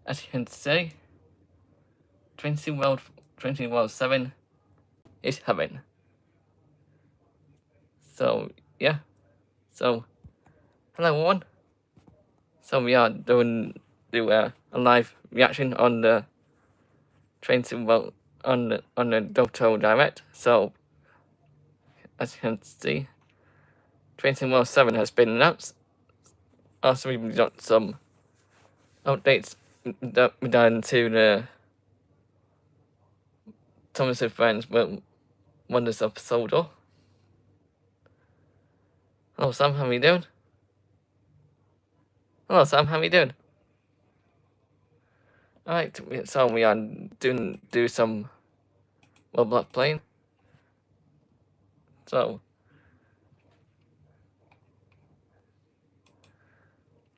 as you can see, Trainspotter 7 is heaven. So yeah, so hello everyone. So we are doing a live reaction on the Trainspotter on the Dovetail Direct. So as you can see, Trainspotter 7 has been announced. Also, we've got some updates that we done to the Thomas and Friends Wonders of Sodor. Hello Sam, how are you doing? Hello Sam, how are you doing? Alright, so we are do some Roblox playing. So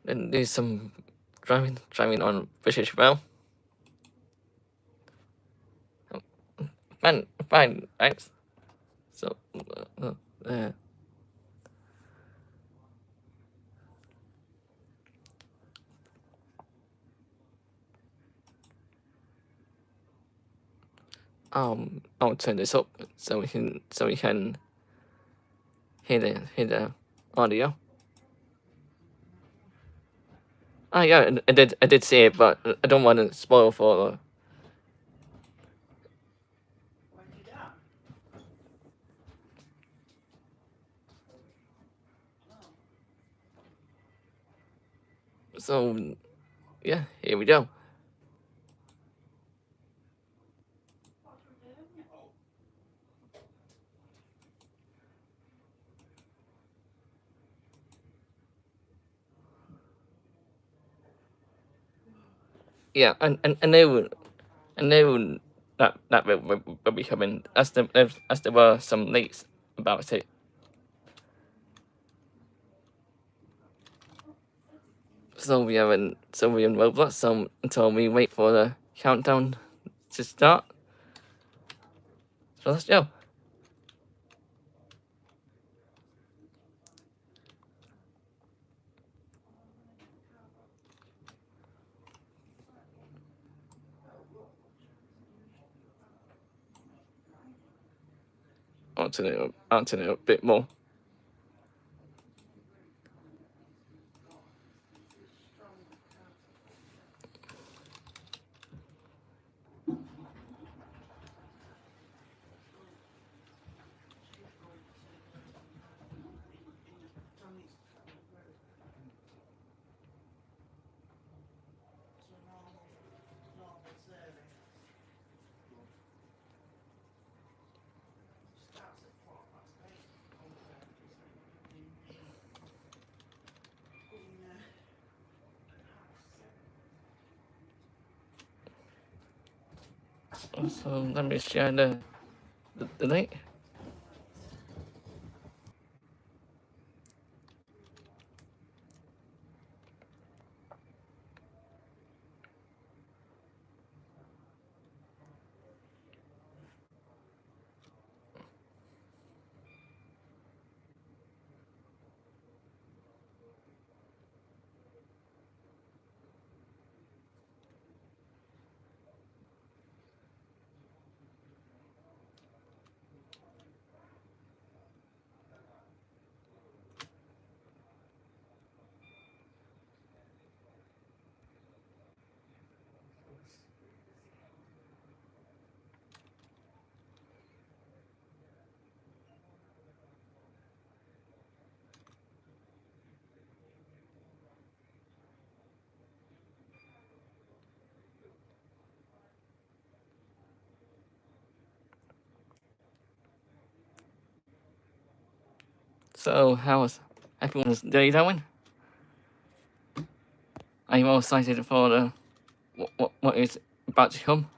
then do some driving on British Rail. Fine, thanks. So I'll turn this up so we can hear the audio. Ah yeah, I did see it, but I don't want to spoil for. So yeah, here we go. Yeah, and I knew that will be coming as there were some leaks about it. So we are in Roblox. So until we wait for the countdown to start. So let's go. I'll turn it up a bit more. So let me share the link. So how's everyone's day going? Are you all excited for the what is about to come?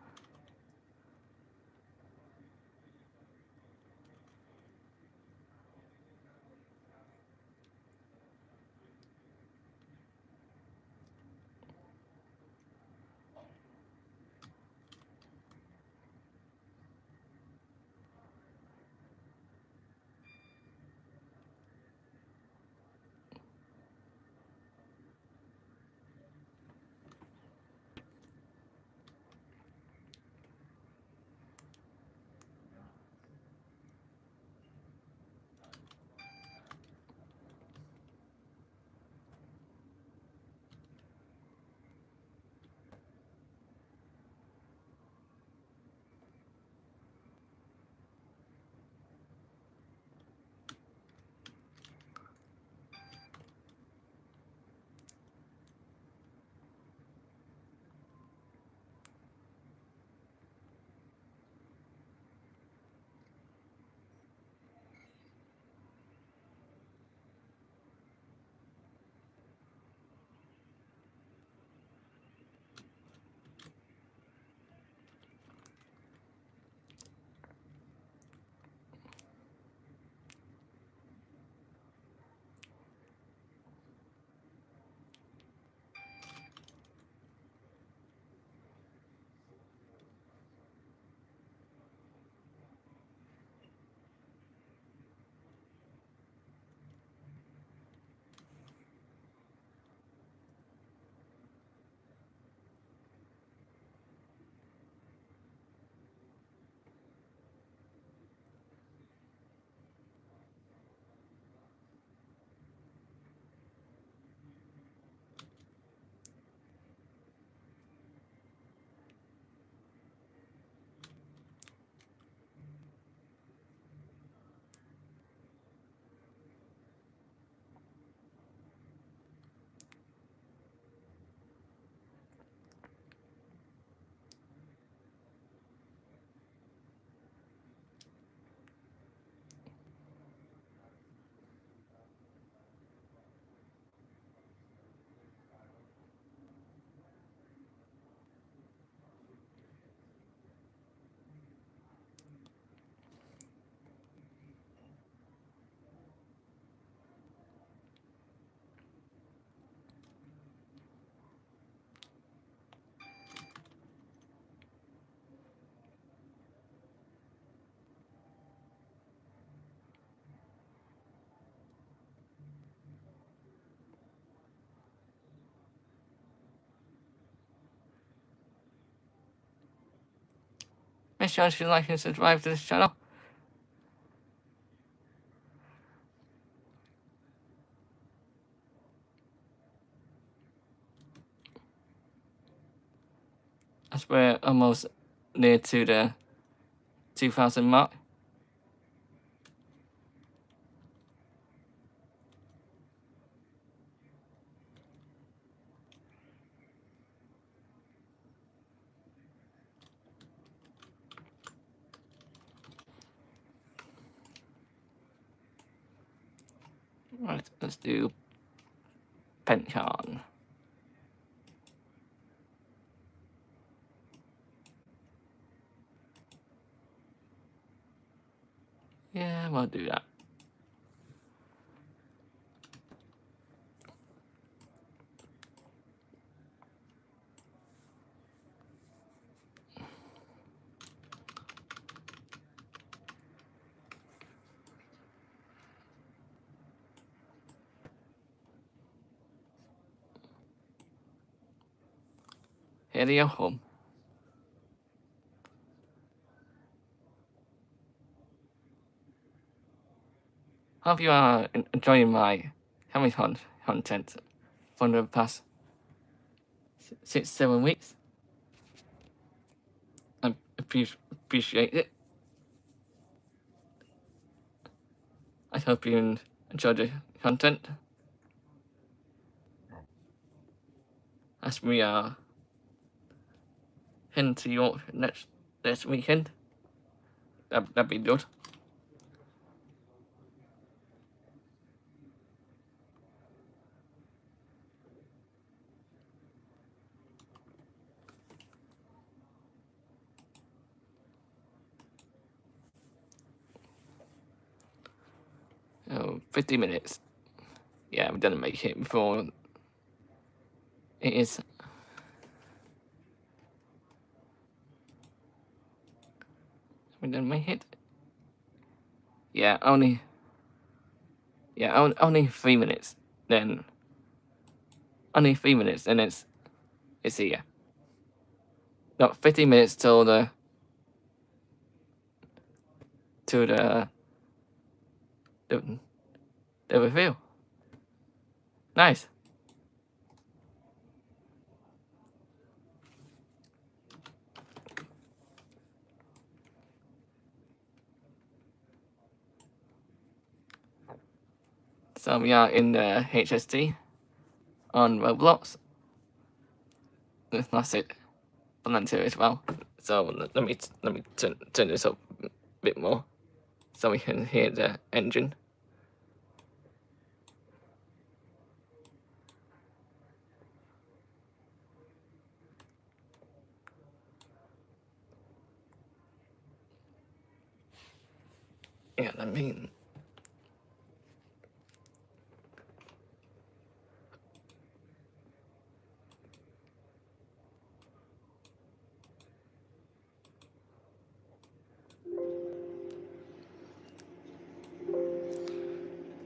Make sure to like and subscribe to this channel. As we're almost near to the 2,000 mark. Right, let's do Pentcon. Yeah, we'll do that. Here they go home. Hope you are enjoying my Comic Con content for the past 6-7 weeks. I appreciate it. I hope you enjoy the content. As we are heading to York next weekend. That'd be good. Oh, 50 minutes. Yeah, we didn't make it before. It is. We didn't make it. Yeah, only 3 minutes. Then only 3 minutes, and it's here. No, 50 minutes till the review. Nice. So we are in the HST on Roblox. That's it. Volunteer as well. So let me turn this up a bit more, so we can hear the engine. Yeah, I mean.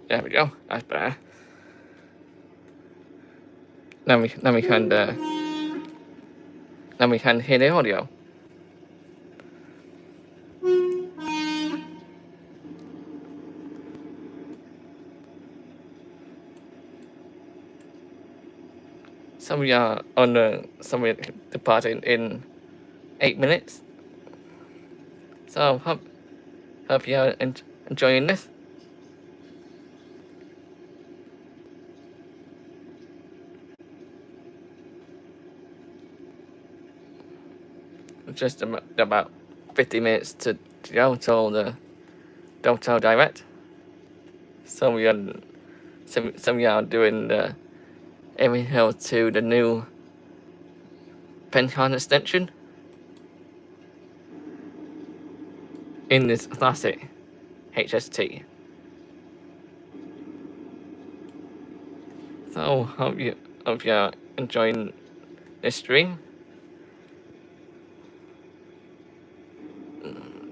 There we go. That's better. Now we can hear the audio. So we are on we're departing in 8 minutes. So hope you are enjoying this. Just about 50 minutes to go till the Dovetail Direct. So we are doing the Every Hill to the new Pentcon extension in this classic HST. So hope you are enjoying this stream.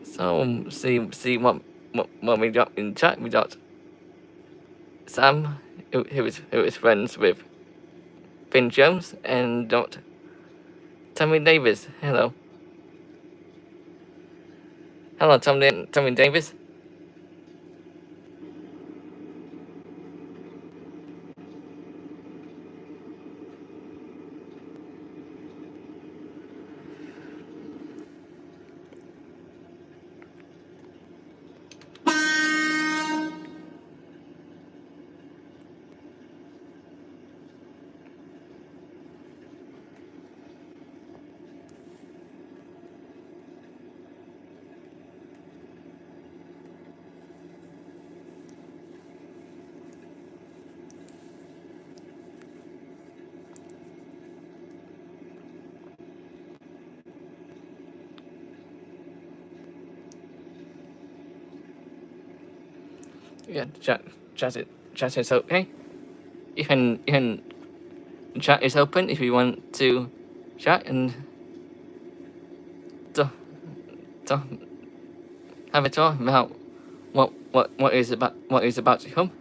So see what we got in chat. We got Sam, who is friends with Finn Jones, and got Tammy Davis. Hello. Hello, Tommy Davis. Yeah, chat is okay. You can chat is open if you want to chat and to, to have a talk about what is about to come.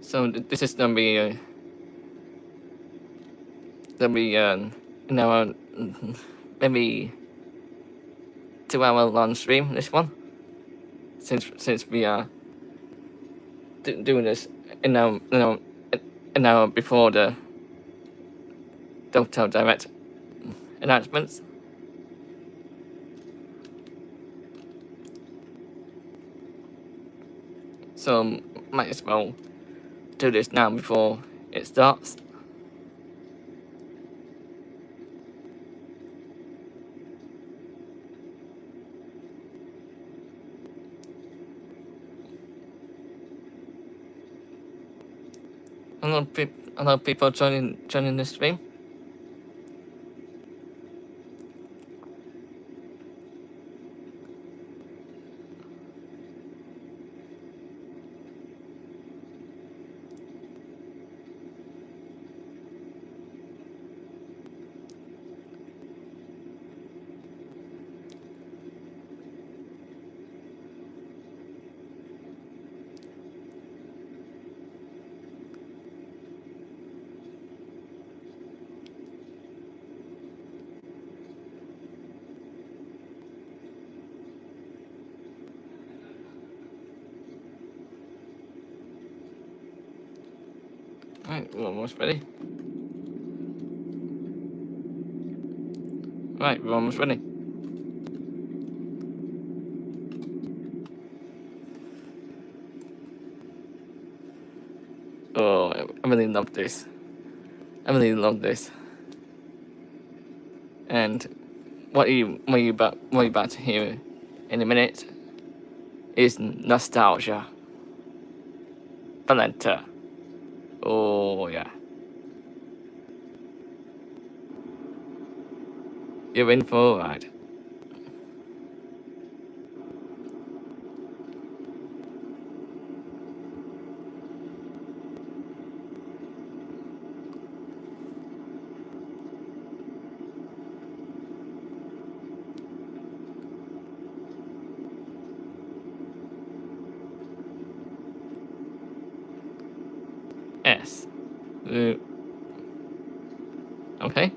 So this is gonna be now maybe 2 hour long stream. This one, since we are doing this an hour before the Dovetail Direct announcements. So might as well do this now before it starts. A lot of people joining the stream. Right, we're almost ready. Right, we're almost ready. Oh, I really love this. I really love this. And what you about to hear in a minute is nostalgia. Valenta. Oh yeah. You're in for a ride. S. Okay.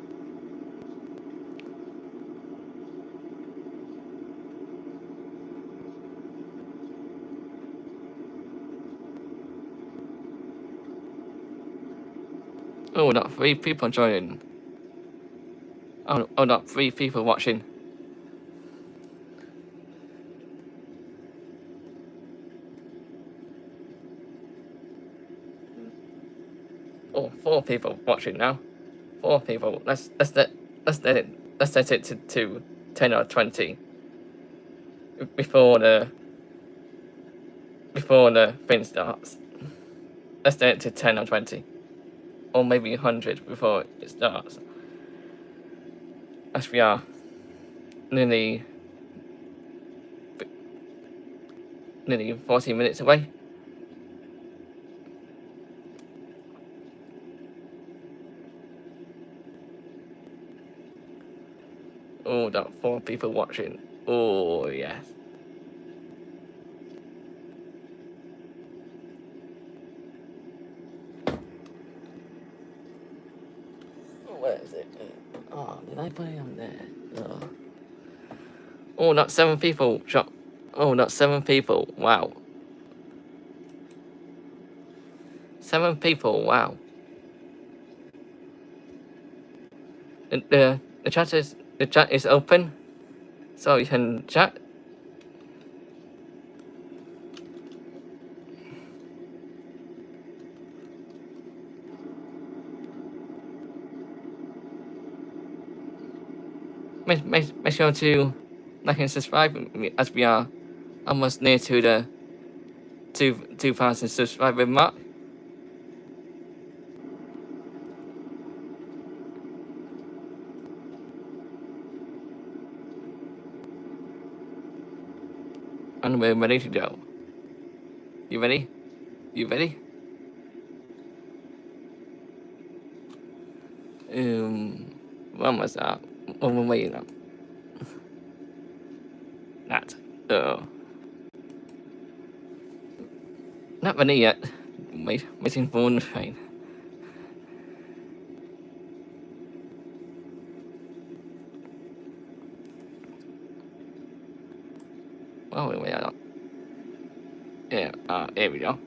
Oh, not 3 people joining. Oh, not 3 people watching. Oh, 4 people watching now. 4 people. Let's set it to 10 or 20 before the thing starts. Let's set it to 10 or 20, or maybe 100 before it starts. As we are nearly nearly 40 minutes away. Oh, that 4 people watching. Oh, yes. Where is it? Oh, did I put it on there? Oh, that's 7 people. Oh, that's 7 people. Wow. 7 people. Wow. The chat is open, so you can chat. Make sure to like and subscribe, as we are almost near to the 2,000 subscriber mark. And we're ready to go. You ready? You ready? When was that? When we're waiting up. That. Not ready yet. Waiting for the train. Oh, we are. Yeah, there we go.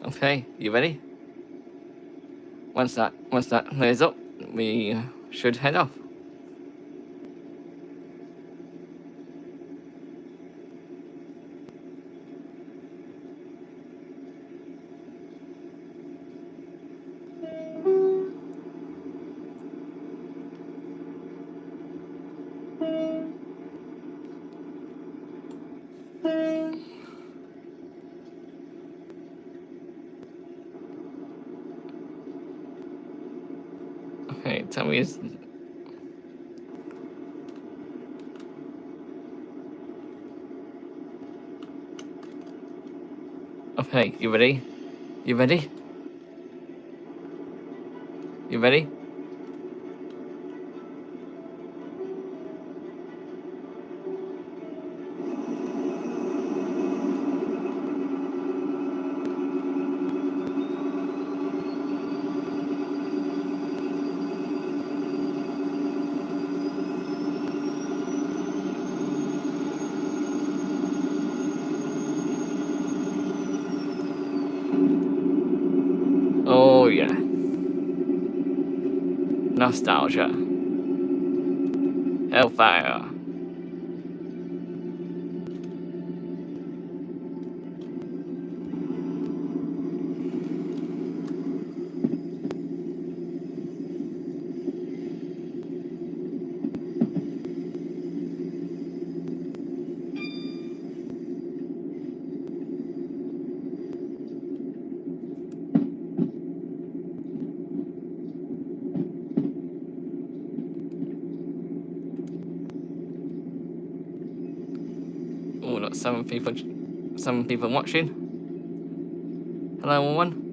Okay, you ready? Once that clears up, we should head off. Okay, tell me is. Okay, you ready? You ready? You ready? Oh yeah. Nostalgia. Hellfire. Oh, that's 7 people watching. Hello, everyone.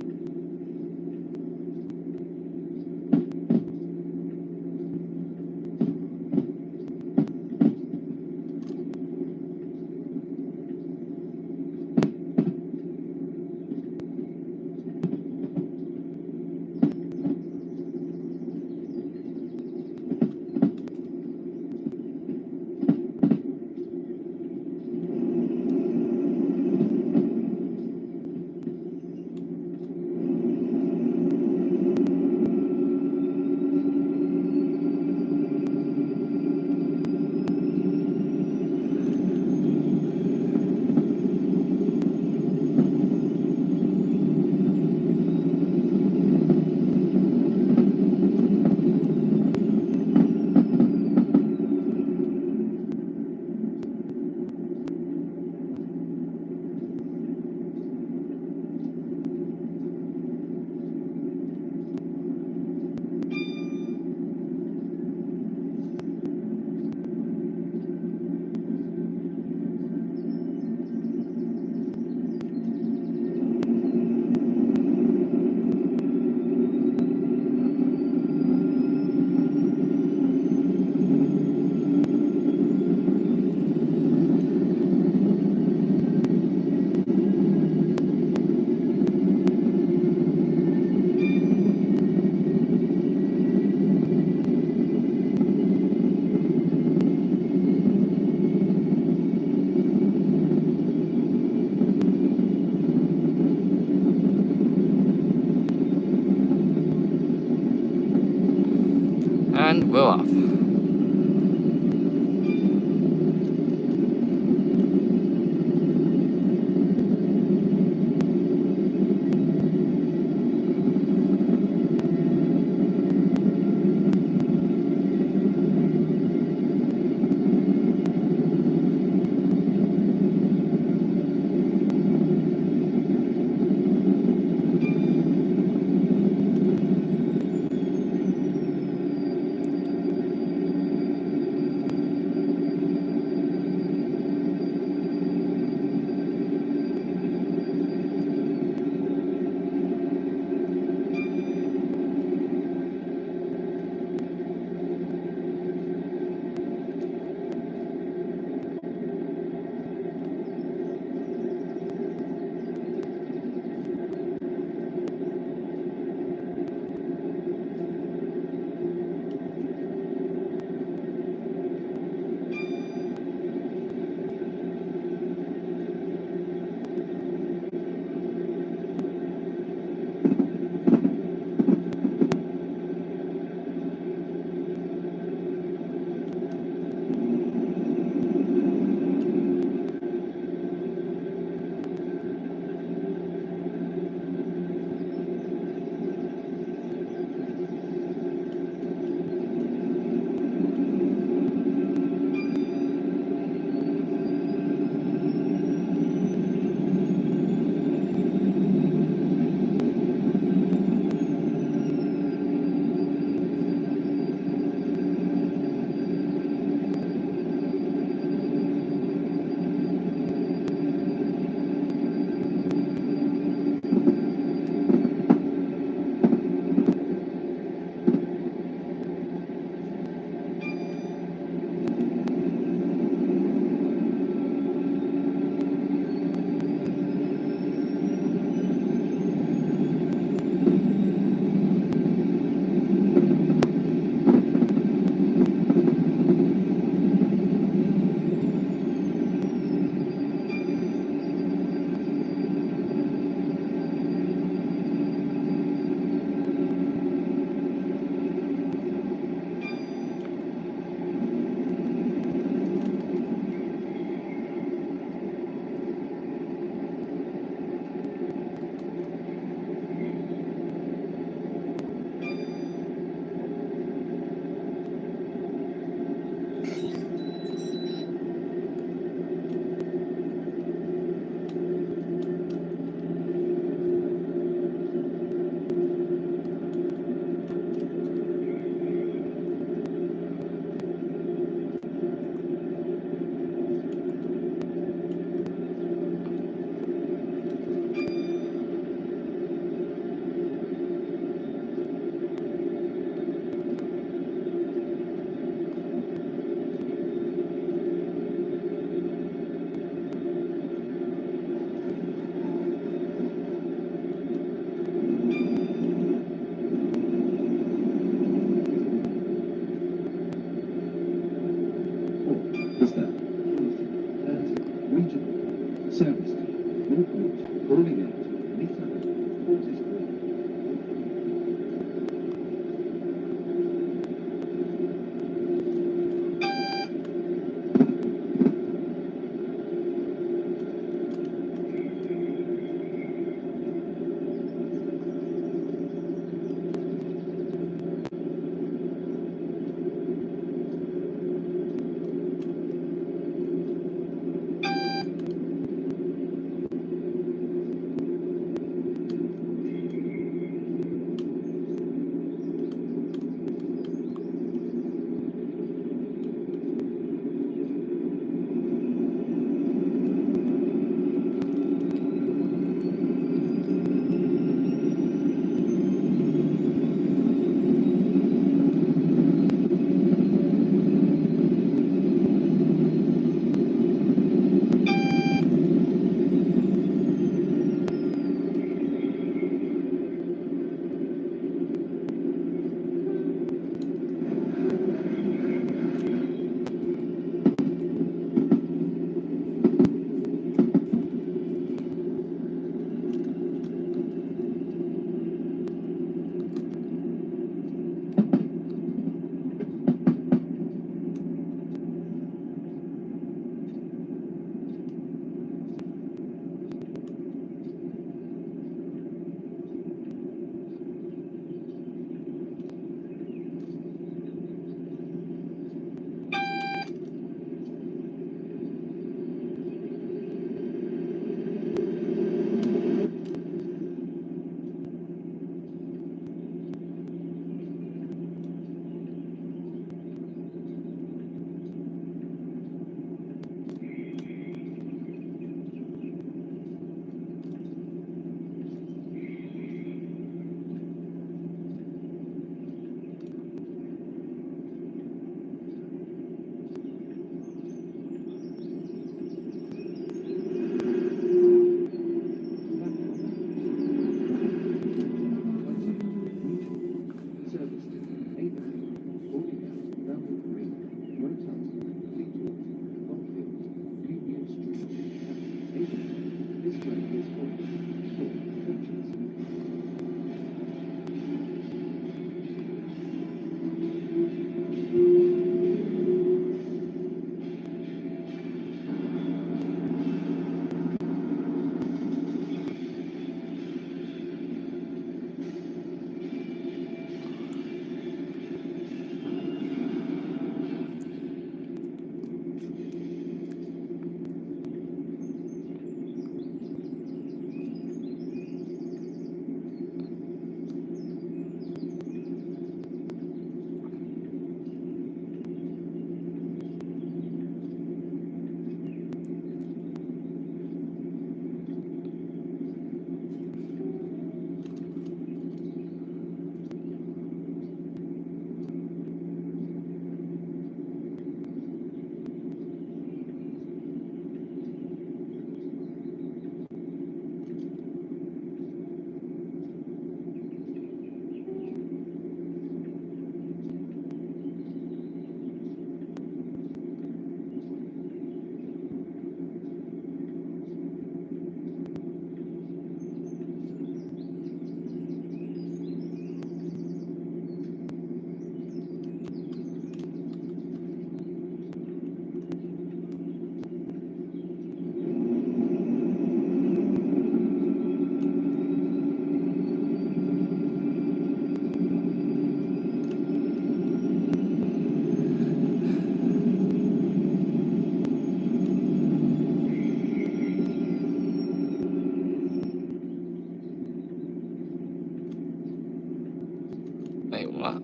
Calling out Nissan Fortescue. Wait, what?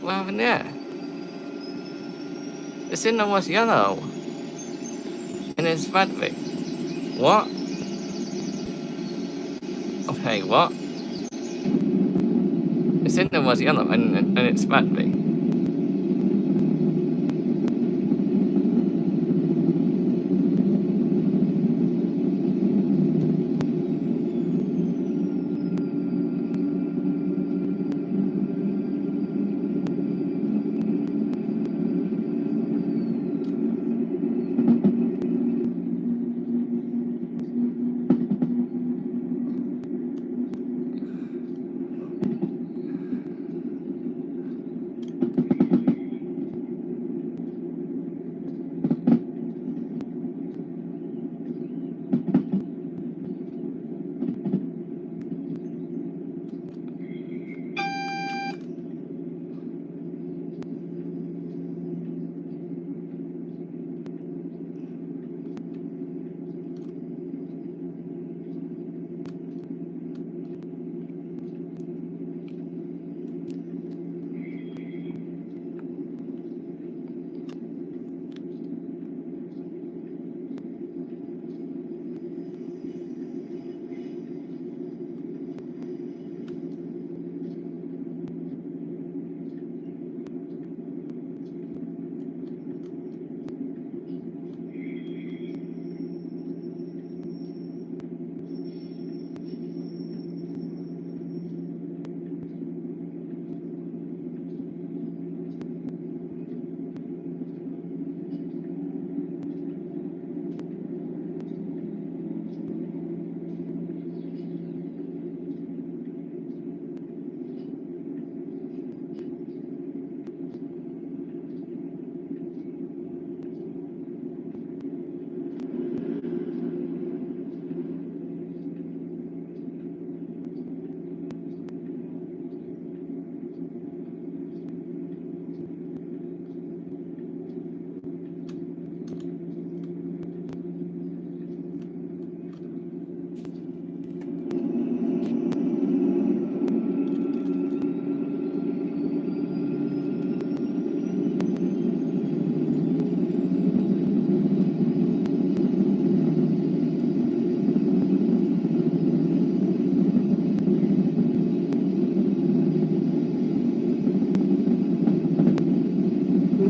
What happened there? The signal was yellow. And it's battery. What? Okay, what? The signal was yellow and it's battery.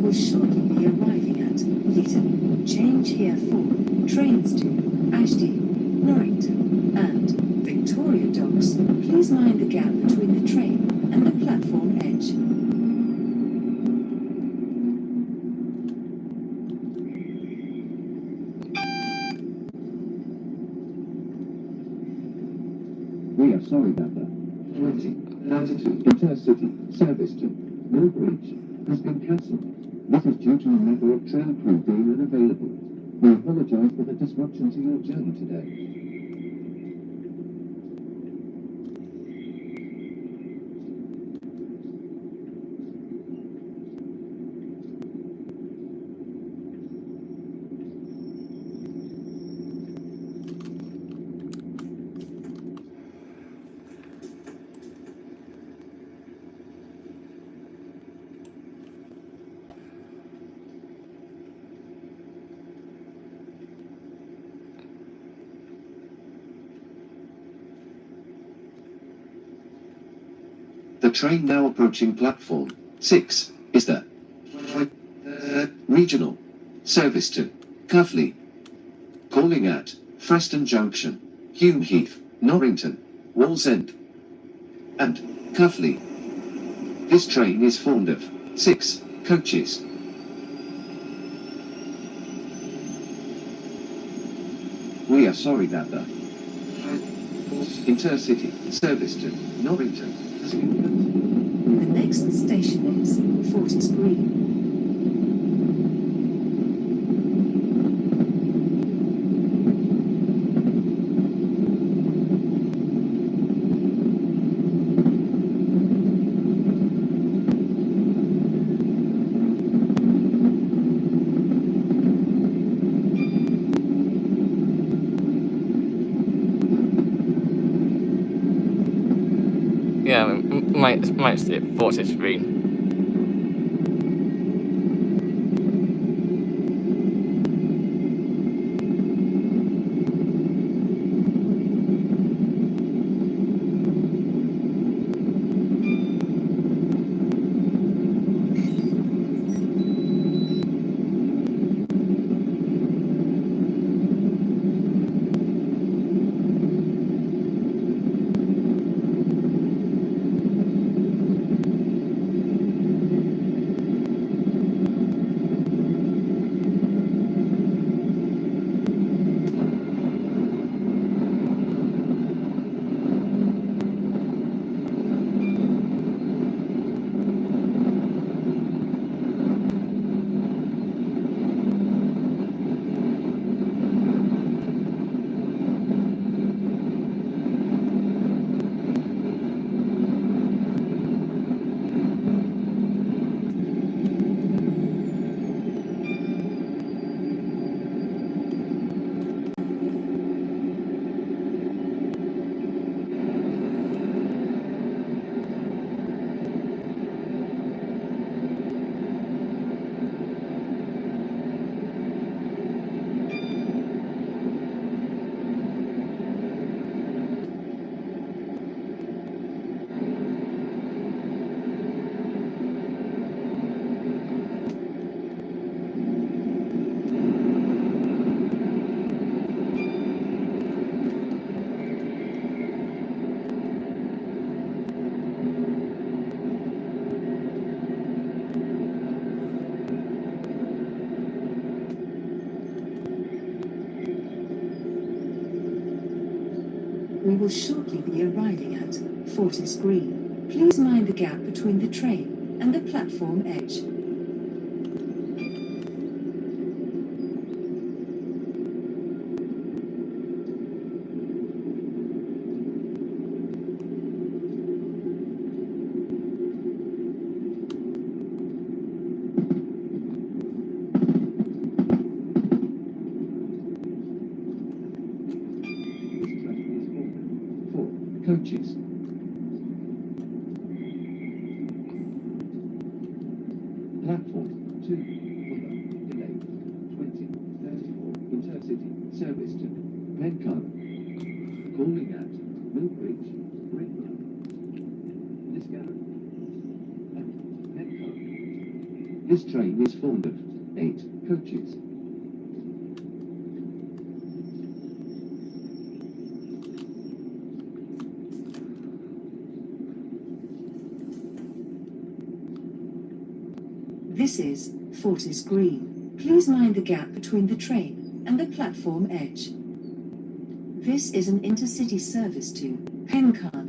will shortly be arriving at Lytton. Change here for trains to Ashby, Norrington, and Victoria Docks. Please mind the gap between the train and the platform edge. We are sorry that the 2092 Intercity service to Mill Bridge has been cancelled. This is due to a member of train crew being unavailable. We apologise for the disruption to your journey today. The train now approaching platform 6 is the regional service to Cuffley. Calling at Preston Junction, Hume Heath, Norrington, Wallsend, and Cuffley. This train is formed of 6 coaches. We are sorry that the Intercity service to Norrington has been cancelled. The next station is Fortis Green. Yeah, might see it 40 screen. We will shortly be arriving at Fortis Green. Please mind the gap between the train and the platform edge. Coaches. Platform 2, delayed 2034 Intercity service to Medcar. Calling at Millbridge, Ringland, Lisgarrow, and Medcar. This train is formed of 8 coaches. This is Fortis Green. Please mind the gap between the train and the platform edge. This is an intercity service to Pencan.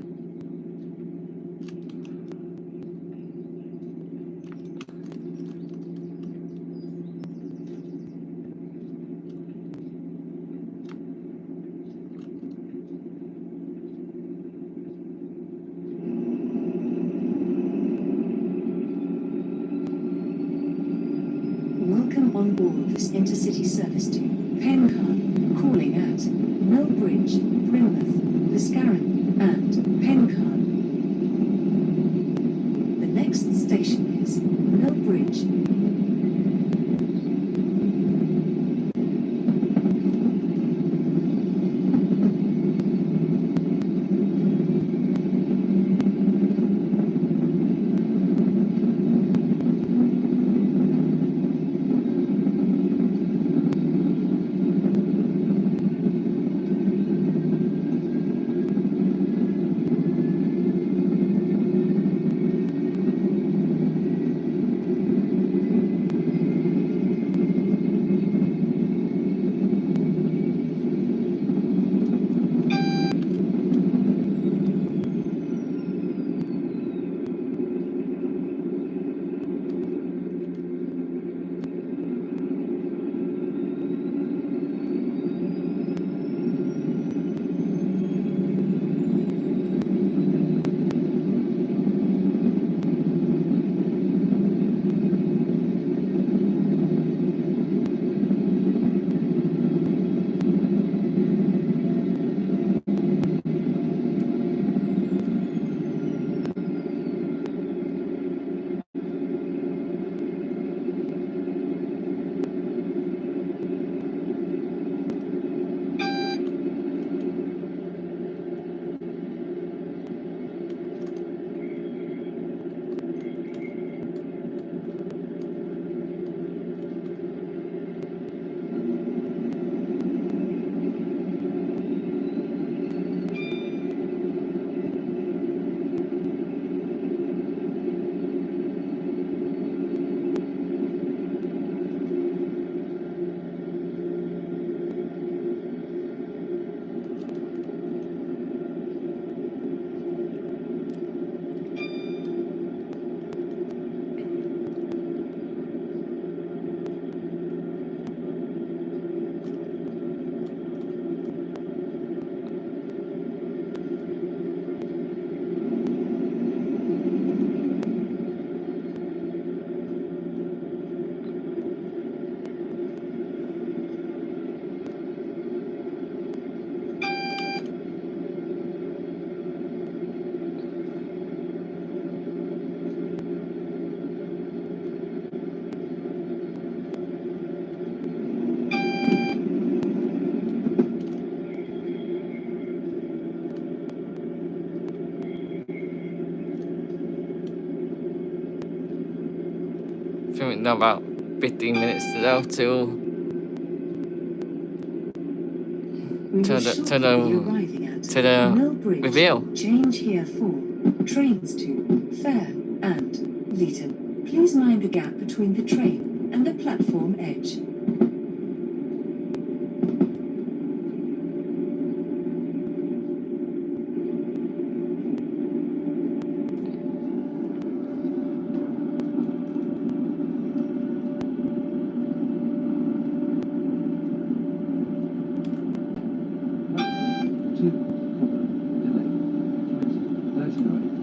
Welcome on board this intercity service to Pencan, calling at Millbridge, Plymouth, Liscaran, and Pencan. The next station is Millbridge. I think we've got about 15 minutes to go till We To will the- shortly to the- be arriving at to the Millbridge. reveal. Change here for trains to Fair and Leeton. Please mind the gap between the train and the platform edge.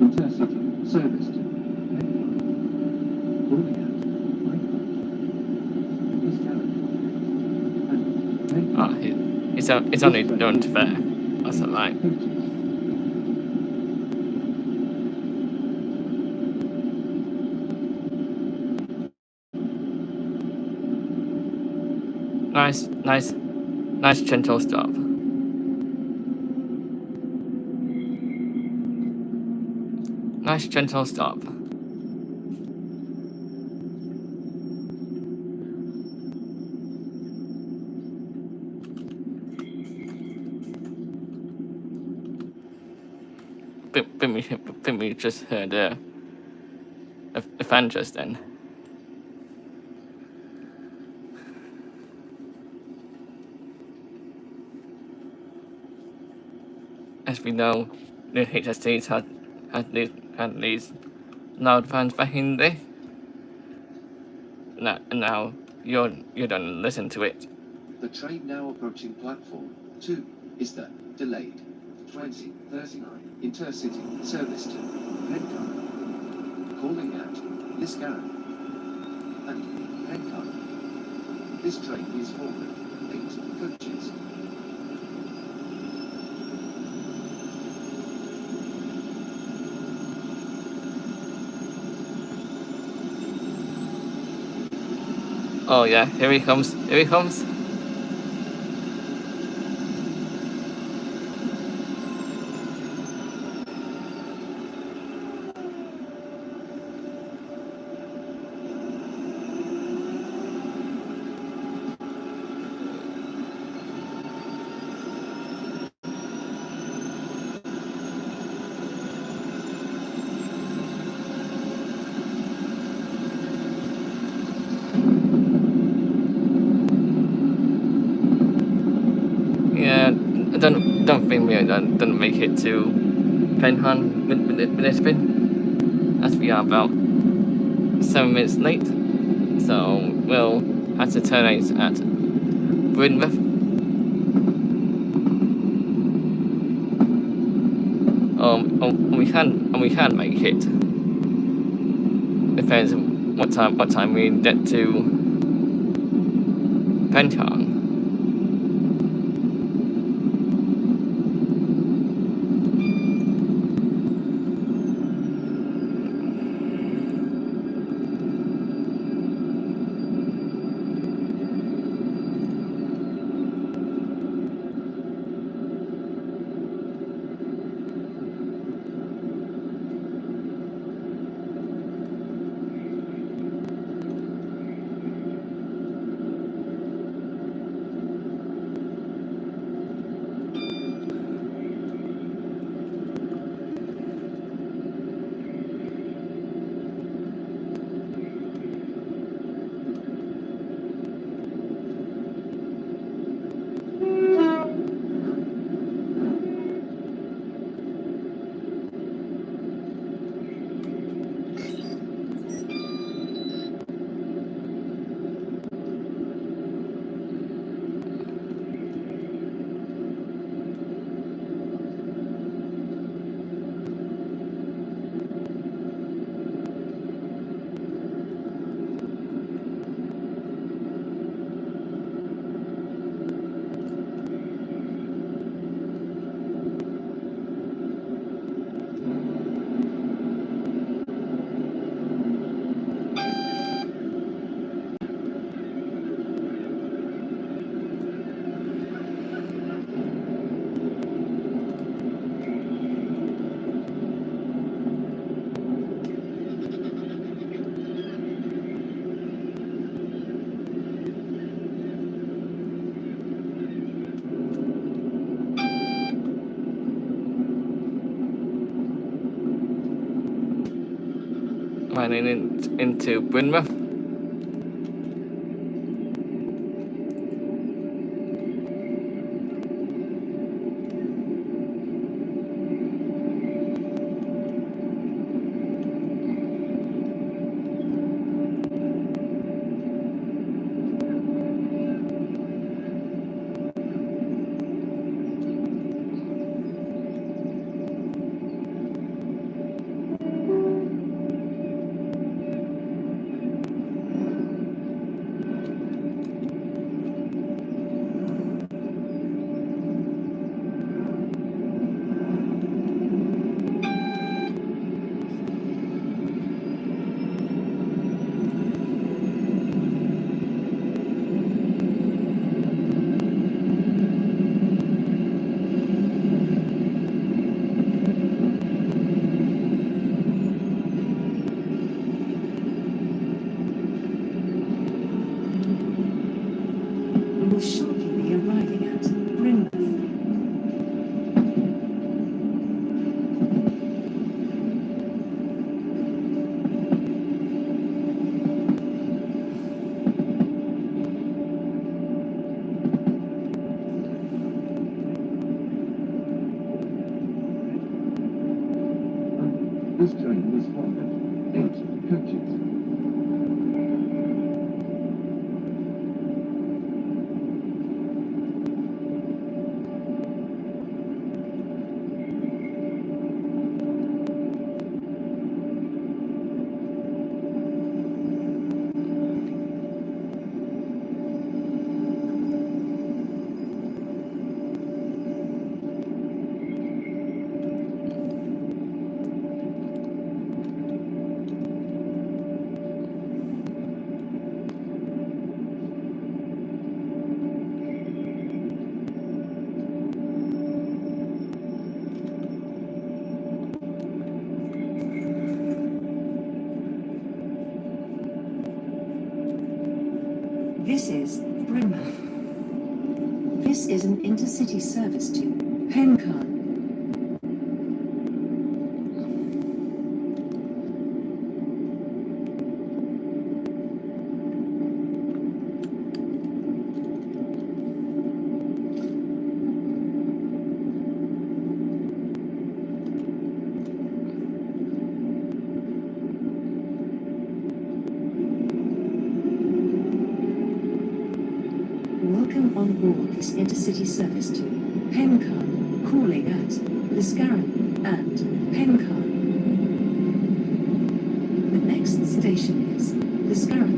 Intercity service to it's only done to fair. That's not right. Nice gentle stop. Nice gentle stop. we just heard a fan just then. As we know, the HSTs had these loud fans back in the day. Now you don't listen to it. The train now approaching platform 2 is the delayed 2039 intercity service to Pencott. Calling at Liscarroll and Pencott. This train is full of 8 coaches. Oh yeah, here he comes. Here he comes. Yeah, I don't think we don't make it to Penhan with this spin, as we are about 7 minutes late. So we'll have to terminate at Brynmouth. We can make it. Depends what time we get to Penhan. Running into Brynmouth. We will shortly be arriving at Brynmouth. This is Brimmer. This is an intercity service to Pencan. Welcome on board this intercity service to Pencan, calling at Liscaran and Pencan. The next station is Liscaran.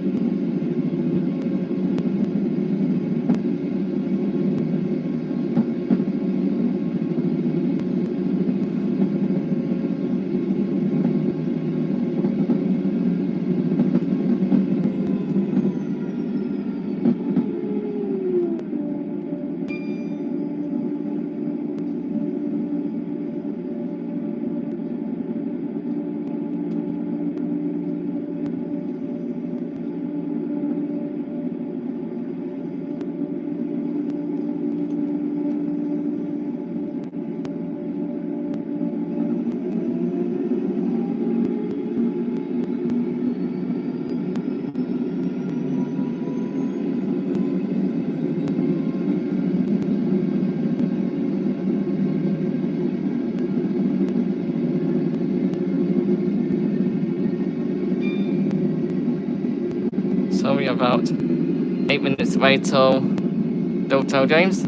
So we're about 8 minutes away till Dovetail, James.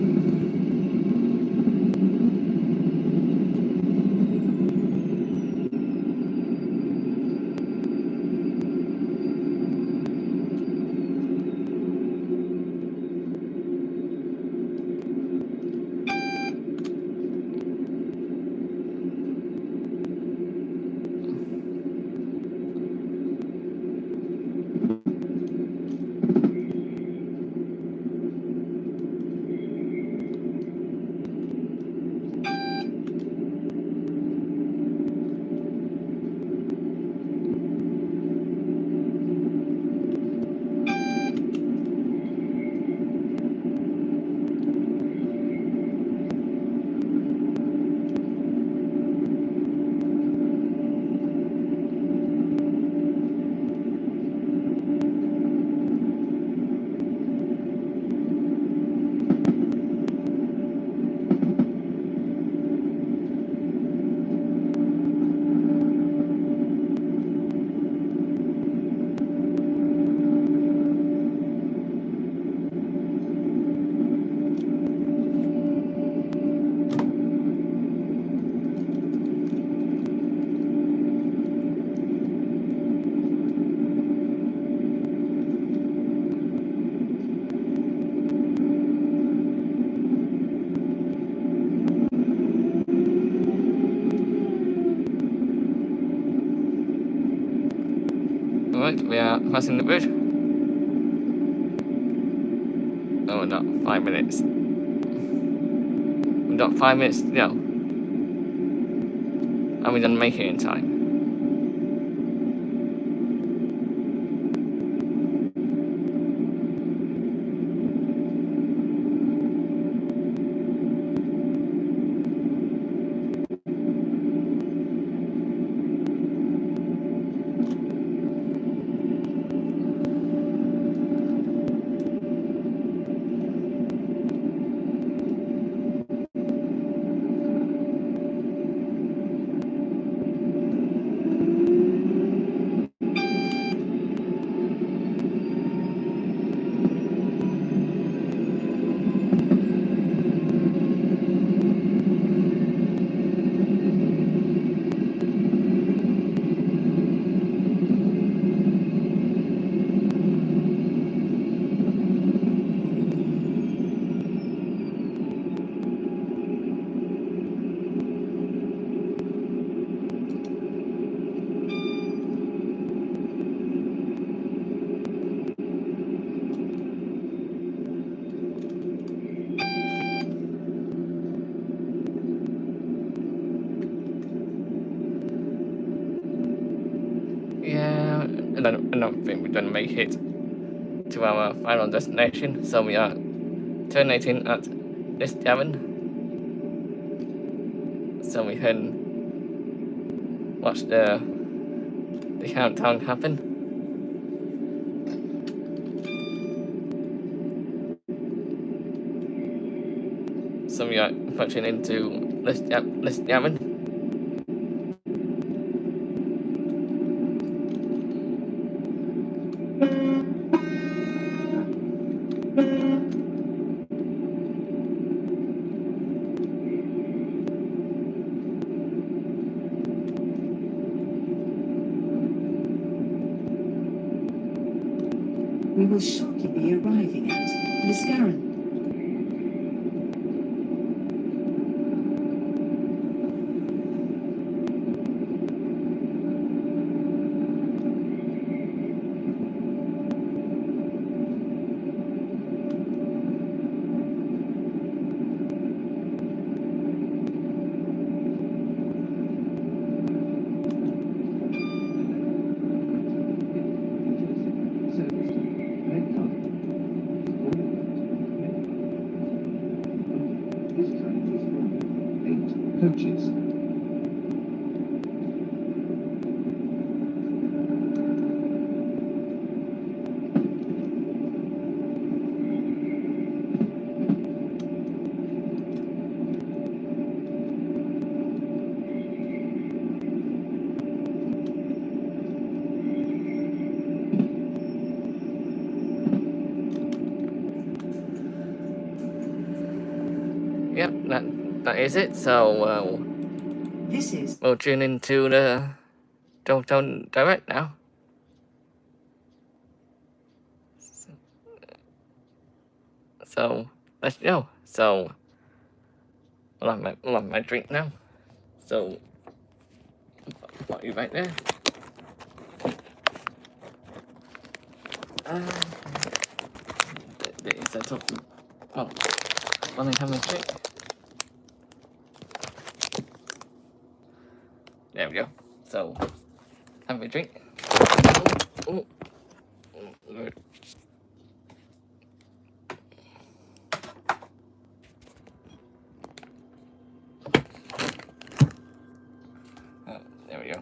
Alright, we are passing the bridge. Oh, not 5 minutes. We've got 5 minutes to go. And we didn't make it in time. Yeah, I don't think we're gonna make it. to our final destination. So we are terminating at this cabin. So we can watch the countdown happen. So we are punching into this cabin. We will shortly be arriving at Lisgaran. Coaches. Yep, that is it. So This is we'll tune into the Dovetail Direct now. So let's go. So I'll have my drink now. So put you right there. Set up. Oh, let me have a drink. There we go. So have a drink. Ooh. Good. There we go.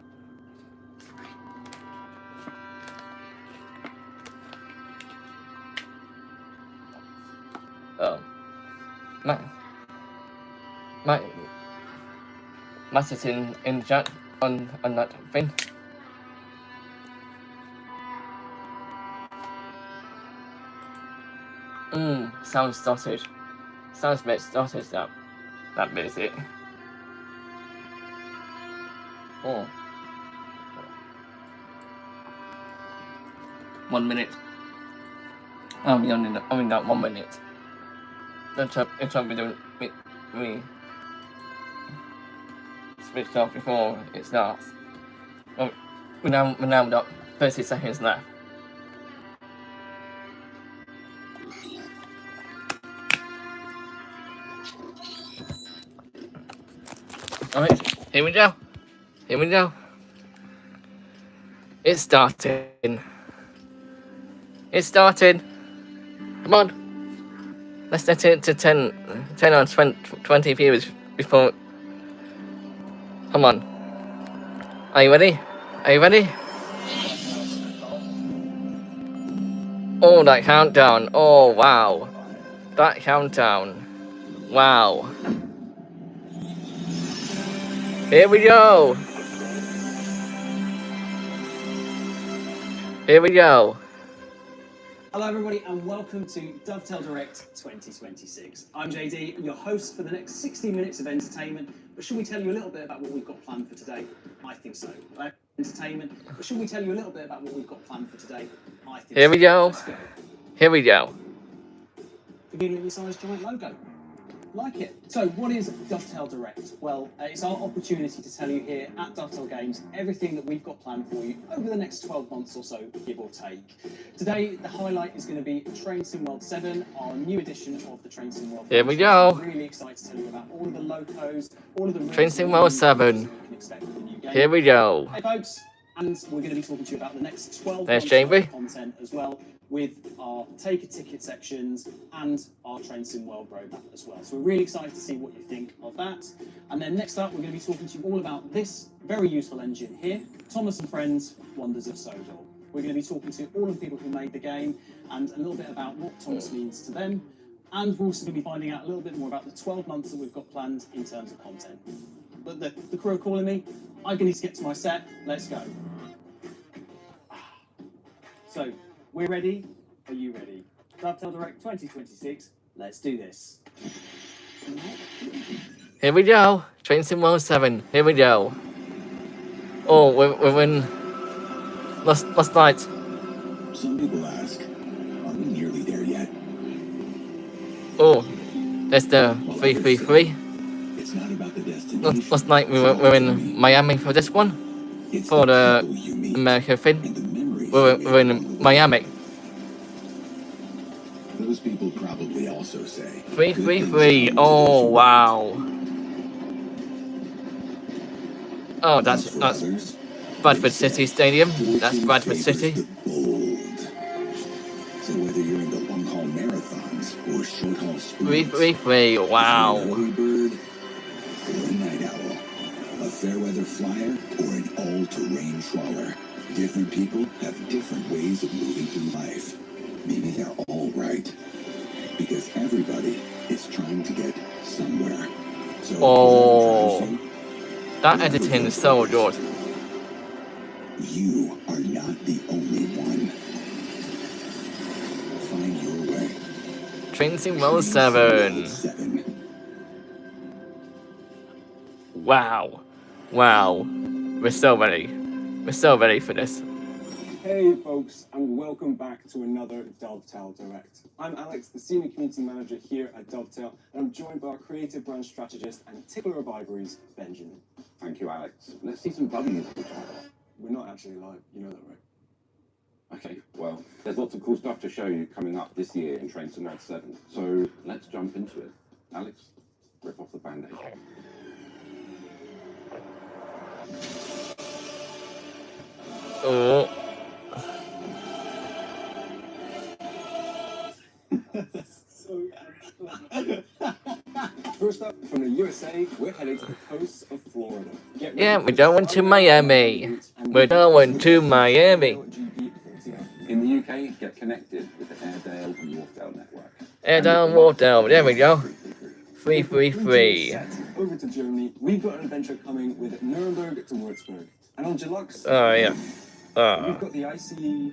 Matt is in chat on that thing. Sounds sausage. Sounds a bit sausage that bit is it. Oh. 1 minute. We only got 1 minute. It's not be doing me switched off before it starts. Well, we now got 30 seconds left. Alright, here we go. Here we go. It's starting. It's starting. Come on. Let's set it to 10 or 20 viewers before. Come on. Are you ready? Are you ready? Oh, that countdown. Oh, wow. That countdown. Wow. Here we go. Here we go. Hello everybody and welcome to Dovetail Direct 2026. I'm JD, your host for the next 60 minutes of entertainment. But should we tell you a little bit about what we've got planned for today? I think so. Entertainment. But should we tell you a little bit about what we've got planned for today? I think Here we go. Let's go. Here we go. Conveniently sized giant logo. Like it. So what is Dovetail Direct? Well, it's our opportunity to tell you here at Dovetail Games everything that we've got planned for you over the next 12 months or so, give or take. Today, the highlight is going to be Train Sim World 7, our new edition of the Train Sim World. Here we go. I'm really excited to tell you about all of the locos, all of the Train Sim World 7. Here we go. Hey folks, and we're going to be talking to you about the next 12 There's months Jamie. of content as well. with our take a ticket sections and our Train Sim World roadmap as well. So we're really excited to see what you think of that. And then next up, we're going to be talking to you all about this very useful engine here, Thomas and Friends, Wonders of Sodor. We're going to be talking to all of the people who made the game and a little bit about what Thomas means to them. And we're also going to be finding out a little bit more about the 12 months that we've got planned in terms of content. But the crew are calling me. I'm going to need to get to my set. Let's go. So, we're ready. Are you ready? Dovetail Direct 2026. Let's do this. Here we go. Train Sim World 7. Here we go. Oh, we're in last night. Some people ask, are we nearly there yet? Oh, there's the 333. It's not about the destination. Last night we're in Miami for this one. It's For the people you meet America thing. and the memories We're you make in along the way. Miami. Those people probably also say 333. Oh wow. Oh, that's others, Bradford City Stadium. That's fortune Bradford favors City. the bold. So whether you're into long-haul marathons or short-haul sprints, 333. Wow. an early bird or a night owl, a fair-weather flyer or an all-terrain trawler, different people have different ways of moving through life. Maybe they're all right, because everybody is trying to get somewhere. So Oh. whoever drives That editing is so good. you are not the only one. Find your way. Train Sim World 7. 7. Wow. Wow. We're so ready. We're so ready for this. Hey folks, and welcome back to another Dovetail Direct. I'm Alex, the Senior Community Manager here at Dovetail, and I'm joined by our Creative Brand Strategist and Tickler of Ivories, Benjamin. Thank you, Alex. Let's see some buggies. We're not actually live, you know that, right? Okay, well, there's lots of cool stuff to show you coming up this year in Train Sim World 7. So let's jump into it. Alex, rip off the band-aid. Oh. First up, from the USA, we're heading to the coast of Florida. Get ready Yeah, for we're going to fun, Miami. and We're going to Miami. GP40. In the UK, get connected with the Airedale and Wharfdale network. Air down, water down. There we go. 333. Over to Germany, we've got an adventure coming with Nuremberg to Würzburg. And on Deluxe, Oh, yeah. we've Oh. got the ICE.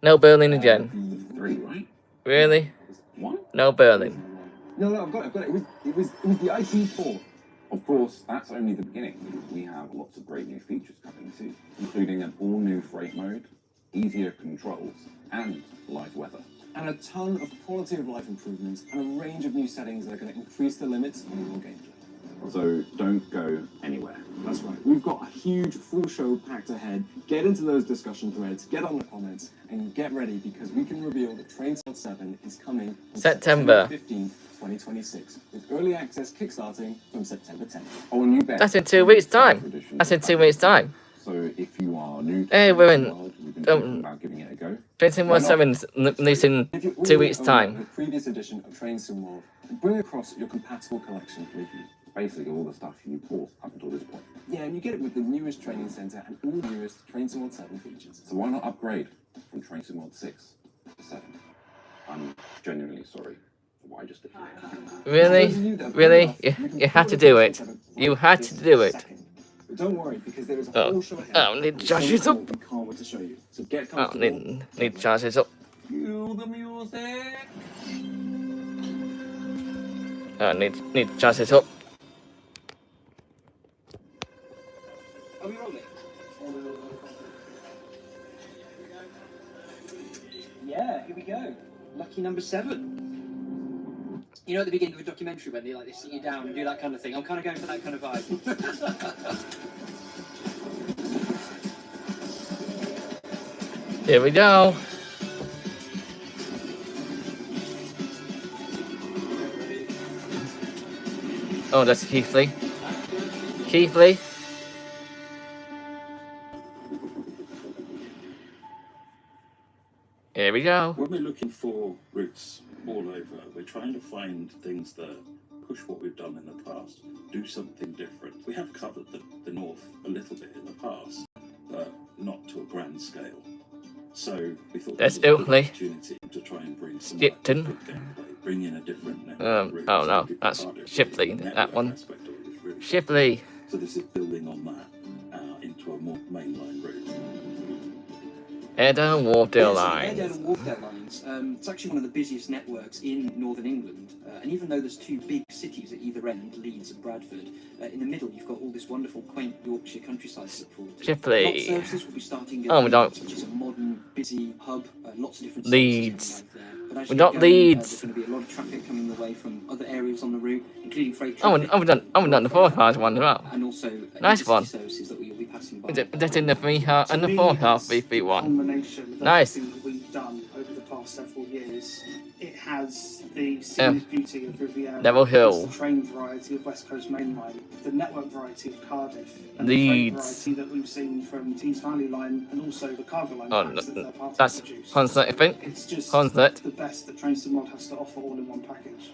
No Berlin again. 3, right? Really? What? No Berlin. No, I've got it. It was the IC4. Of course, that's only the beginning. We have lots of great new features coming too, including an all-new freight mode, easier controls, and live weather. And a ton of quality of life improvements and a range of new settings that are going to increase the limits on your gameplay. So don't go anywhere. That's right. We've got a huge full show packed ahead. Get into those discussion threads, get on the comments, and get ready because we can reveal that Train Sim 7 is coming on September 15th, 2026, with early access kickstarting from September 10th. Oh, and you bet. That's in 2 weeks' time. That's in 2 weeks' time. So if you are new to Hey, we're in, the world, we've been talking about giving it a go. Train Sim World 7's releasing If you 2 already weeks' own time. the previous edition of Train Sim World, bring across your compatible collection with you. Basically all the stuff you bought up until this point. Yeah, and you get it with the newest training center and all the newest Train Sim World 7 features. So why not upgrade from Train Sim World 6 to 7? I'm genuinely sorry for what I just did. Really? Really? You had to do it. You had to do it. But don't worry, because there is a Oh. whole show ahead. Oh, need to charge So this up. cool, we can't wait to show you. So get Oh, comfortable. need to charge this up. Cue the music. Oh, need to charge this up. Are we rolling? Yeah, here we go. Lucky number 7. You know, at the beginning of a documentary when they sit you down and do that kind of thing. I'm kind of going for that kind of vibe. Here we go. Oh, that's Keithley. Keithley. Here we we go. When we're looking for routes all over, we're trying to find things that push what we've done in the past, do something different. We have covered the north a little bit in the past, but not to a grand scale. So we thought That's there was a good Oakley. opportunity to try and bring some Skipton. different gameplay, bring in a different network route. Oh So no, we could that's target Shipley, the that network one. aspect of it was really Shipley. so this is building on that into a more mainline route. Airedale and Wharfdale Yes, lines. Airedale and Wharfdale lines. It's actually one of the busiest networks in northern England. And even though there's two big cities at either end, Leeds and Bradford, in the middle you've got all this wonderful, quaint Yorkshire countryside to look forward to. Shipley. Lot of services will be starting at Oh, we don't. Leeds, which is a modern, busy hub. Lots of different Leeds. services coming live there. But as We you got get going, Leeds. there's going to be a lot of traffic coming the way from other areas on the route, including freight Oh, traffic. we've done the 4-car one as well. And also Nice intercity one. services that you'll be passing by. That's in the 3-car and the 4-car VP1. Combination of Nice. everything that we've done over the past several years. It has the scenic beauty of Riviera, Neville Hill. the train variety of West Coast Main Line, the network variety of Cardiff, and Leeds. the freight variety that we've seen from Tees Valley Line and also the cargo line Oh, packs that third parties that's produce. Consett, I think. It's just Consett. the best that Trainspotter Mod has to offer all in one package.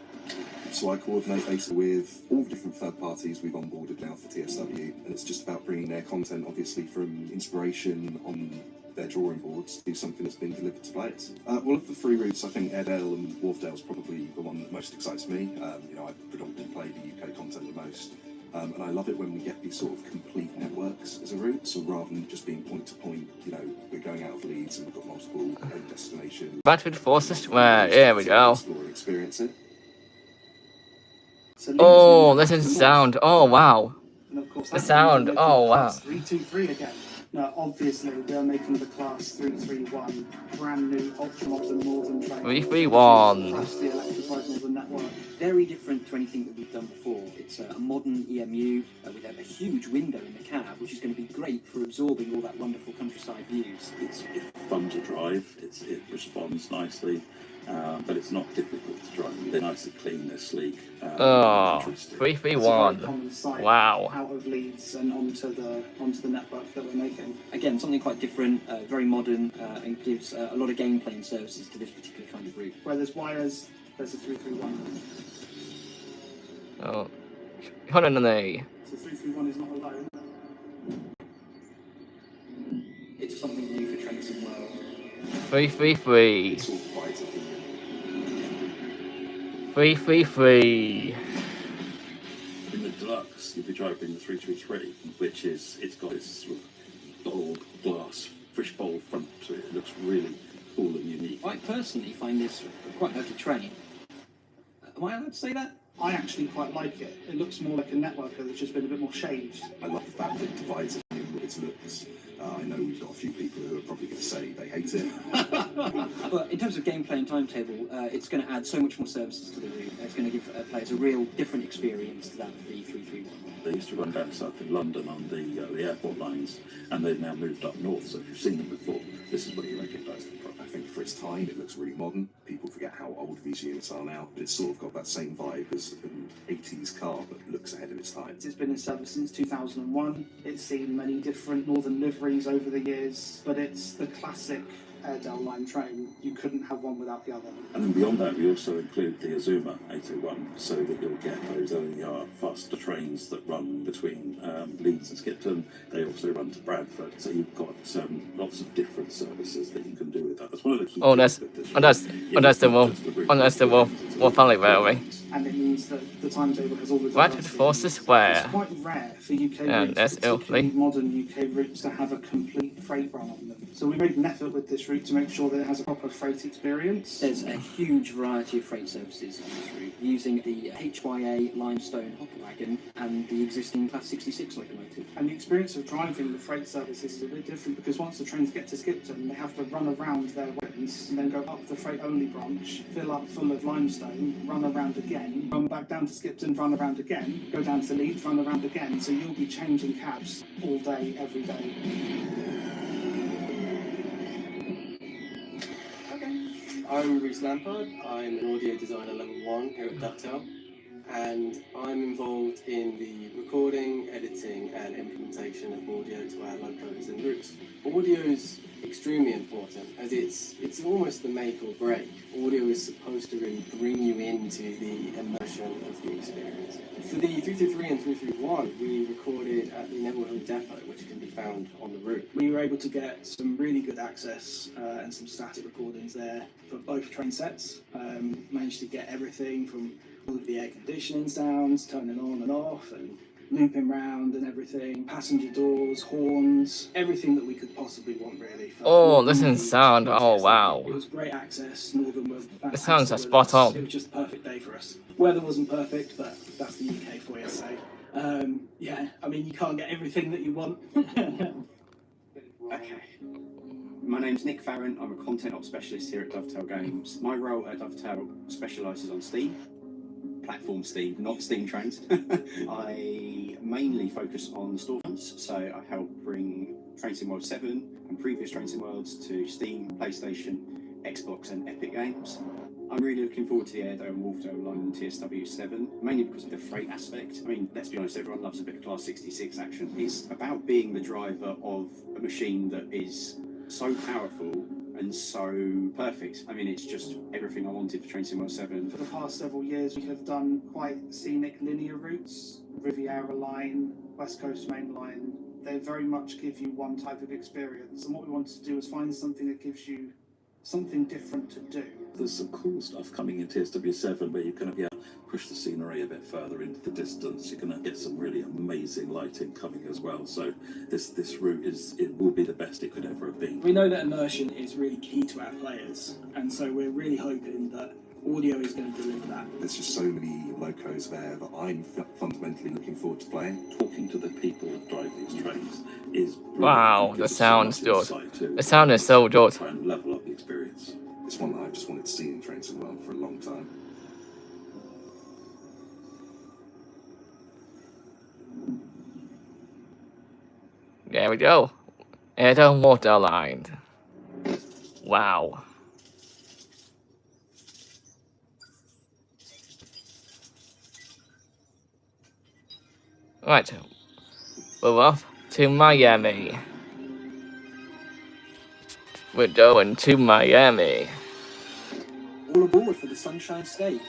So I coordinate basically with all the different third parties we've onboarded now for TSW, and it's just about bringing their content, obviously from inspiration on their drawing boards, to something that's been delivered to players. Well, of the three routes, I think Airedale and Wharfdale is probably the one that most excites me. I predominantly play the UK content the most. And I love it when we get these sort of complete networks as a route, so rather than just being point to point, we're going out of Leeds and we've got multiple end destinations. Bradford Forces Square, here we go. Explore and experience it. So Oh, Leeds listen to the is sound. Oh, wow. And of course, The that sound, means oh, we're making wow. class 323 again. Now, obviously, we are making the class 331 brand new ultra modern northern train. 331. Across the electrified northern network. Very different to anything that we've done before. It's a modern EMU with a huge window in the cab, which is going to be great for absorbing all that wonderful countryside views. It's fun to drive. It responds nicely, but it's not difficult to drive. They're nice and clean. They're sleek. Oh, interesting. 331. Wow. Out of Leeds and onto the network that we're making. Again, something quite different, very modern, and gives a lot of gameplay and services to this particular kind of route. Where there's wires, there's a 331. Oh, hold on a minute. So 331 is not alone. It's something new for Trains and World. 333. It's all quite a 333. In the deluxe, you'll be driving the 333, which it's got this sort of gold glass fishbowl front to it. It looks really cool and unique. I personally find this quite like a train. Am I allowed to say that? I actually quite like it. It looks more like a networker that's just been a bit more shaved. I love the fact that it divides it in with its looks. I know we've got a few people who are probably going to say they hate it. But in terms of gameplay and timetable, it's going to add so much more services to the route. It's going to give players a real different experience to that of the 331. They used to run down south in London on the airport lines, and they've now moved up north. So if you've seen them before, this is where you recognise them from. I think for its time, it looks really modern. People forget how old these units are now, but it's sort of got that same vibe as an 80s car, but looks ahead of its time. It's been in service since 2001. It's seen many different northern liveries over the years, but it's the classic Airedale line train. You couldn't have one without the other. And then beyond that, we also include the Azuma 801, so that you'll get those LER faster trains that run between Leeds and Skipton. They also run to Bradford, so you've got lots of different services that you can do with that. That's one of the key That's the Wolf Valley Railway. And it means that the timetable has always Bradford Forces Square. It's quite rare for UK And routes, that's particularly Ilkley. modern UK routes, to have a complete freight run on them. So we made an effort with this route to make sure that it has a proper freight experience. There's a huge variety of freight services on this route, using the HYA limestone hopper wagon and the existing Class 66 locomotive. And the experience of driving the freight services is a bit different because once the trains get to Skipton, they have to run around their wagons and then go up the freight-only branch, fill up full of limestone, run around again, run back down to Skipton, run around again, go down to Leeds, run around again. So you'll be changing cabs all day, every day. I'm Reece Lampard. I'm an audio designer level 1 here at Dovetail, and I'm involved in the recording, editing and implementation of audio to our locos and routes. Audio is extremely important, as it's almost the make or break. Audio is supposed to really bring you into the emotion of the experience. For the 333 and 331, we recorded at the Neville Hill Depot, which can be found on the route. We were able to get some really good access and some static recordings there for both train sets. Managed to get everything from all of the air conditioning sounds, turning on and off, and looping round and everything, passenger doors, horns, everything that we could possibly want really. Oh, listen sound. Oh, wow. It was great access. Northern were fantastic. The sounds are with spot us. on. It was just the perfect day for us. Weather wasn't perfect, but that's the UK for you, so yeah, I mean, you can't get everything that you want. Okay. My name's Nick Farron. I'm a content ops specialist here at Dovetail Games. My role at Dovetail specialises on Steam, platform Steam, not Steam trains. I mainly focus on storefronts, so I help bring Train Sim World 7 and previous Train Sim Worlds to Steam, PlayStation, Xbox and Epic Games. I'm really looking forward to the Airedale and Wolfdale line in TSW7, mainly because of the freight aspect. I mean, let's be honest, everyone loves a bit of Class 66 action. It's about being the driver of a machine that is so powerful and so perfect. I mean, it's just everything I wanted for Train Sim World 7. For the past several years, we have done quite scenic linear routes, Riviera Line, West Coast Main Line. They very much give you one type of experience, and what we wanted to do is find something that gives you something different to do. There's some cool stuff coming in TSW7 where you're going to be able to push the scenery a bit further into the distance. You're going to get some really amazing lighting coming as well. So this route will be the best it could ever have been. We know that immersion is really key to our players, and so we're really hoping that audio is going to deliver that. There's just so many locos there that I'm fundamentally looking forward to playing. Talking to the people that drive these trains is brilliant. Wow, the sound's good. The sound is so good. Try and level up the experience. It's one that I've just wanted to see in Train Sim World for a long time. There we go. Airedale Water Line. Wow. Right. We're off to Miami. We're going to Miami. All aboard for the Sunshine State.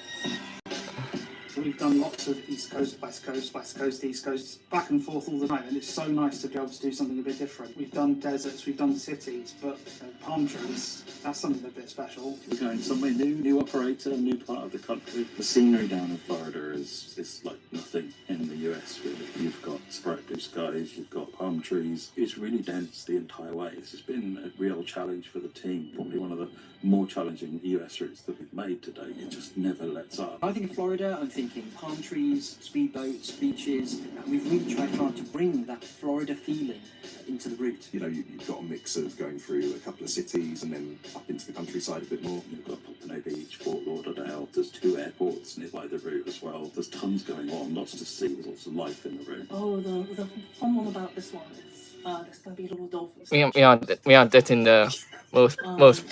So we've done lots of East Coast, West Coast, West Coast, East Coast, back and forth all the time, and it's so nice to be able to do something a bit different. We've done deserts, we've done cities, but palm trees, that's something a bit special. We're going somewhere new operator, new part of the country. The scenery down in Florida is like nothing in the US really. You've got bright blue skies, you've got palm trees. It's really dense the entire way. This has been a real challenge for the team, probably one of the more challenging US routes that we've made today. It just never lets up. I think of Florida, I'm thinking palm trees, speedboats, beaches, and we've really tried hard to bring that Florida feeling into the route. You know, you've got a mix of going through a couple of cities and then up into the countryside a bit more. You've got Pompano Beach, Fort Lauderdale. There's 2 airports nearby the route as well. There's tons going on, lots to see, lots of life in the route. Oh, the fun one about this one is there's going to be little dolphins. We are getting the most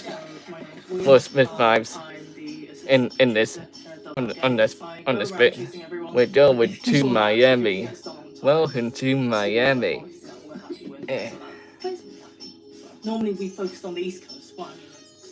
Smith vibes in this on this bit. We're going to Miami. Welcome to Miami. Normally we focused on the East Coast. Well, I mean,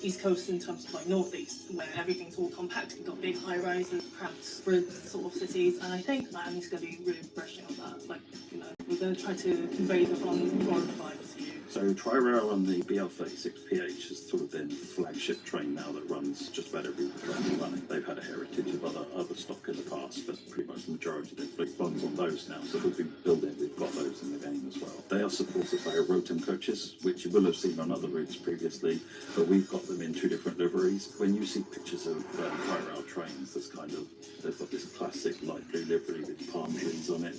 East Coast in terms of like Northeast, where everything's all compact. We've got big high rises, cramped sort of cities, and I think Miami's going to be really refreshing on that. Like, you know, we're going to try to convey the fun Florida vibes to you. So Tri-Rail on the BL36PH has sort of been the flagship train now that runs just about every train running. They've had a heritage of other stock in the past, but pretty much the majority of their fleet runs on those now. So we've got those in the game as well. They are supported by Rotem coaches, which you will have seen on other routes previously, but we've got them in 2 different liveries. When you see pictures of Tri-Rail trains, they've got this classic light blue livery with palm trees on it,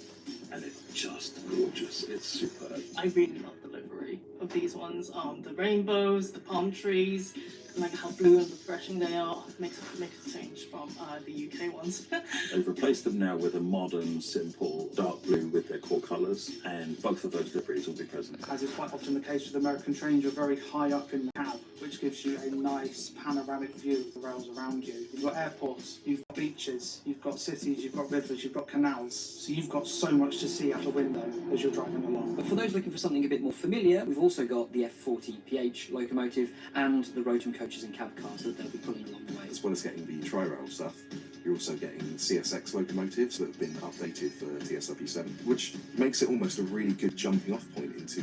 and it's just gorgeous. It's superb. I really love the livery of these ones. The rainbows, the palm trees, like how blue and refreshing they are makes a change from the UK ones. They've replaced them now with a modern, simple dark blue with their core colours, and both of those liveries will be present. As is quite often the case with American trains, you're very high up in the cab, which gives you a nice panoramic view of the rails around you. You've got airports, you've got beaches, you've got cities, you've got rivers, you've got canals, so you've got so much to see out the window as you're driving along. But for those looking for something a bit more familiar, we've also got the F40PH locomotive and the Rotem coaches and cab cars that they'll be pulling along the way. As well as getting the tri-rail stuff, you're also getting CSX locomotives that have been updated for TSW7, which makes it almost a really good jumping off point into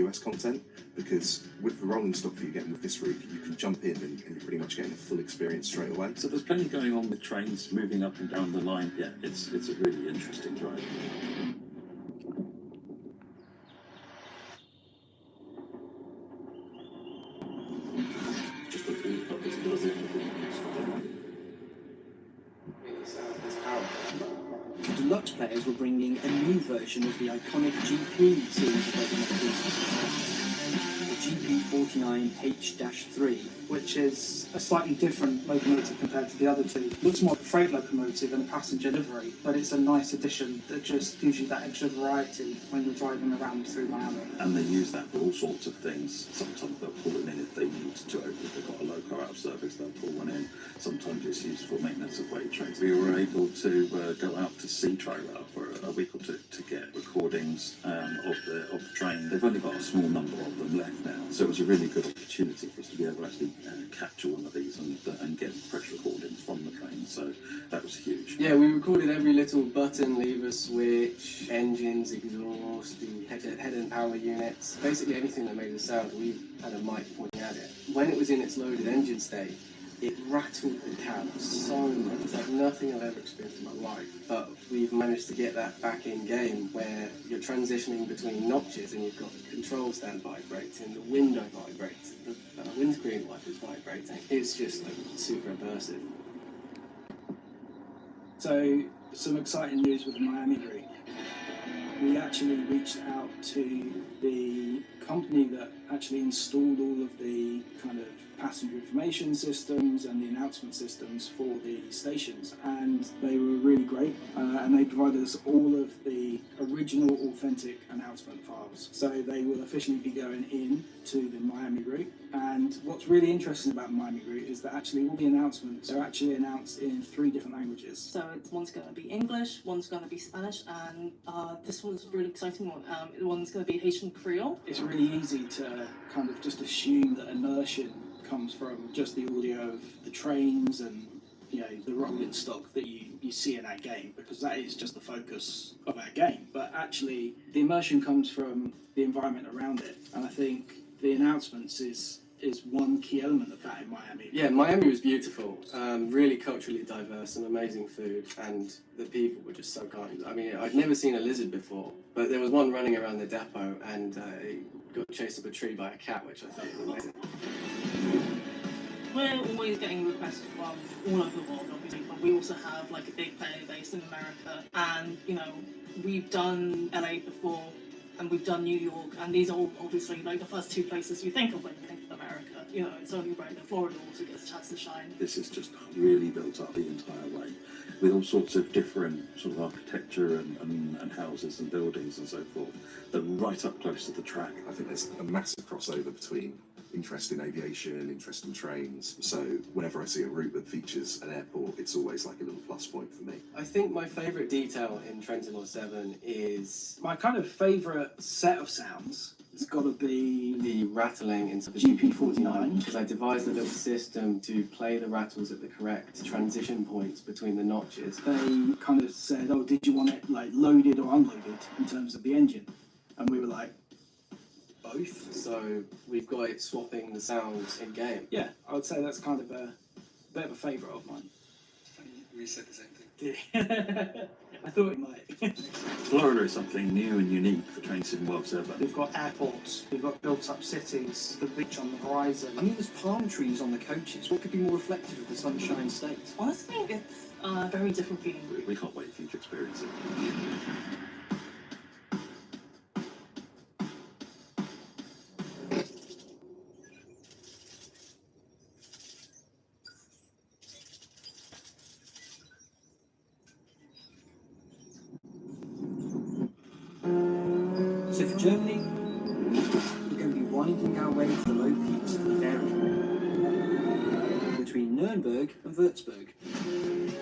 US content, because with the rolling stock that you're getting with this route, you can jump in and you're pretty much getting a full experience straight away. So there's plenty going on with trains moving up and down the line. Yeah, it's a really interesting drive. Deluxe players were bringing a new version of the iconic GP series of locomotives, the GP49H-3. Which is a slightly different locomotive compared to the other two. Looks more like a freight locomotive than a passenger livery, but it's a nice addition that just gives you that extra variety when you're driving around through Miami. And they use that for all sorts of things. Sometimes they'll pull it in if they need to. If they've got a loco out of service, they'll pull one in. Sometimes it's used for maintenance of weight trains. We were able to go out to see Tri-Rail for a week or two to get recordings of the train. They've only got a small number of them left now, so it was a really good opportunity for us to be able to actually capture one of these and get press recordings from the train. So that was huge. Yeah, we recorded every little button, lever, switch, engines, exhaust, the head and power units. Basically anything that made a sound, we had a mic pointing at it. When it was in its loaded engine state, it rattled the cab so much. It's like nothing I've ever experienced in my life. But we've managed to get that back in game where you're transitioning between notches and you've got the control stand vibrating, the window vibrating, the windscreen wipers vibrating. It's just like super immersive. So, some exciting news with the Miami route. We actually reached out to the company that actually installed all of the kind of passenger information systems and the announcement systems for the stations, and they were really great, and they provided us all of the original authentic announcement files. So they will officially be going in to the Miami route, and what's really interesting about the Miami route is that actually all the announcements are actually announced in 3 different languages. So one's going to be English, one's going to be Spanish, and this one's a really exciting one. One's going to be Haitian Creole. It's really easy to kind of just assume that immersion comes from just the audio of the trains and, you know, the rolling stock that you see in that game, because that is just the focus of our game. But actually the immersion comes from the environment around it, and I think the announcements is one key element of that in Miami. Yeah, Miami was beautiful, really culturally diverse, some amazing food, and the people were just so kind. I mean, I'd never seen a lizard before, but there was one running around the depot and it got chased up a tree by a cat, which I thought was amazing. We're always getting requests from all over the world, obviously, but we also have like a big player base in America, and you know, we've done LA before, and we've done New York, and these are all obviously like the first 2 places you think of when you think of America. You know, it's only right that Florida also gets a chance to shine. This is just really built up the entire way, with all sorts of different sort of architecture and houses and buildings and so forth. They're right up close to the track. I think there's a massive crossover between interest in aviation, interest in trains. So whenever I see a route that features an airport, it's always like a little plus point for me. I think my favourite detail in Trainspotter 7 is My kind of favourite set of sounds has got to be the rattling into the GP49. because I devised a little system to play the rattles at the correct transition points between the notches. They kind of said, oh, did you want it like loaded or unloaded in terms of the engine? And we were like, both. So we've got it swapping the sounds in game. Yeah, I would say that's kind of a bit of a favourite of mine. We said the same thing. I thought it might. Florida is something new and unique for Train Sim World 7. We've got airports, we've got built-up cities, the beach on the horizon. I mean, there's palm trees on the coaches. What could be more reflective of the Sunshine State? Honestly, it's a very different feeling. We can't wait for you to experience it. Germany, we're going to be winding our way to the low peaks of the Bavaria, between Nuremberg and Würzburg.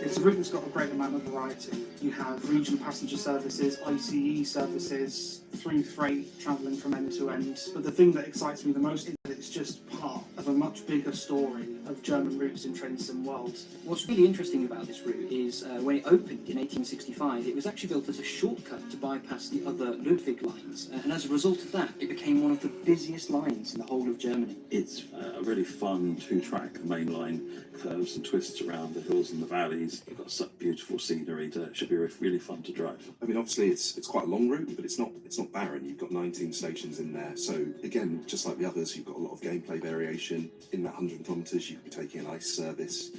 It's a route that's got a great amount of variety. You have regional passenger services, ICE services, through freight, travelling from end to end. But the thing that excites me the most is that it's just part of a much bigger story of German routes in train sim world. What's really interesting about this route is when it opened in 1865, it was actually built as a shortcut to bypass the other Ludwig lines. And as a result of that, it became one of the busiest lines in the whole of Germany. It's a really fun two-track main line, curves and twists around the hills and the valleys. You've got such beautiful scenery that it should be really fun to drive. I mean, obviously it's quite a long route, but it's not barren. You've got 19 stations in there. So again, just like the others, you've got a lot of gameplay variation. In that 100 kilometres, you could be taking an ICE service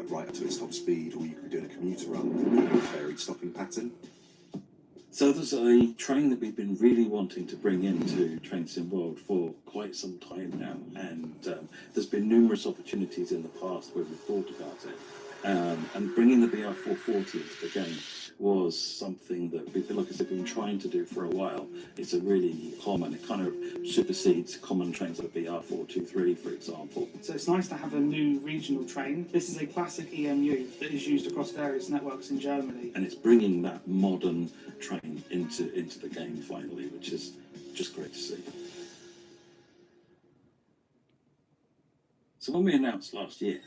right up to its top speed, or you could be doing a commuter run with a varied stopping pattern. So there's a train that we've been really wanting to bring into Train Sim World for quite some time now, and there's been numerous opportunities in the past where we've thought about it. And bringing the BR440 into the game was something that we've been trying to do for a while. It's a really common, it kind of supersedes common trains like the BR423, for example. So it's nice to have a new regional train. This is a classic EMU that is used across various networks in Germany. And it's bringing that modern train into the game finally, which is just great to see. So when we announced last year,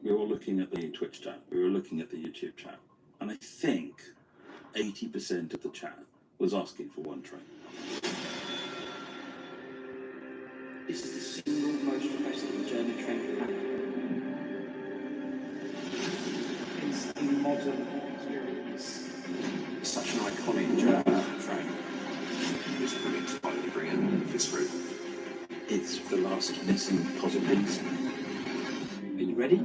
we were looking at the Twitch chat, we were looking at the YouTube chat, and I think 80% of the chat was asking for one train. This is the single most requested German train we've had. It's a modern experience. Such an iconic German train. It's brilliant to finally bring in this route. It's the last missing puzzle piece. Are you ready?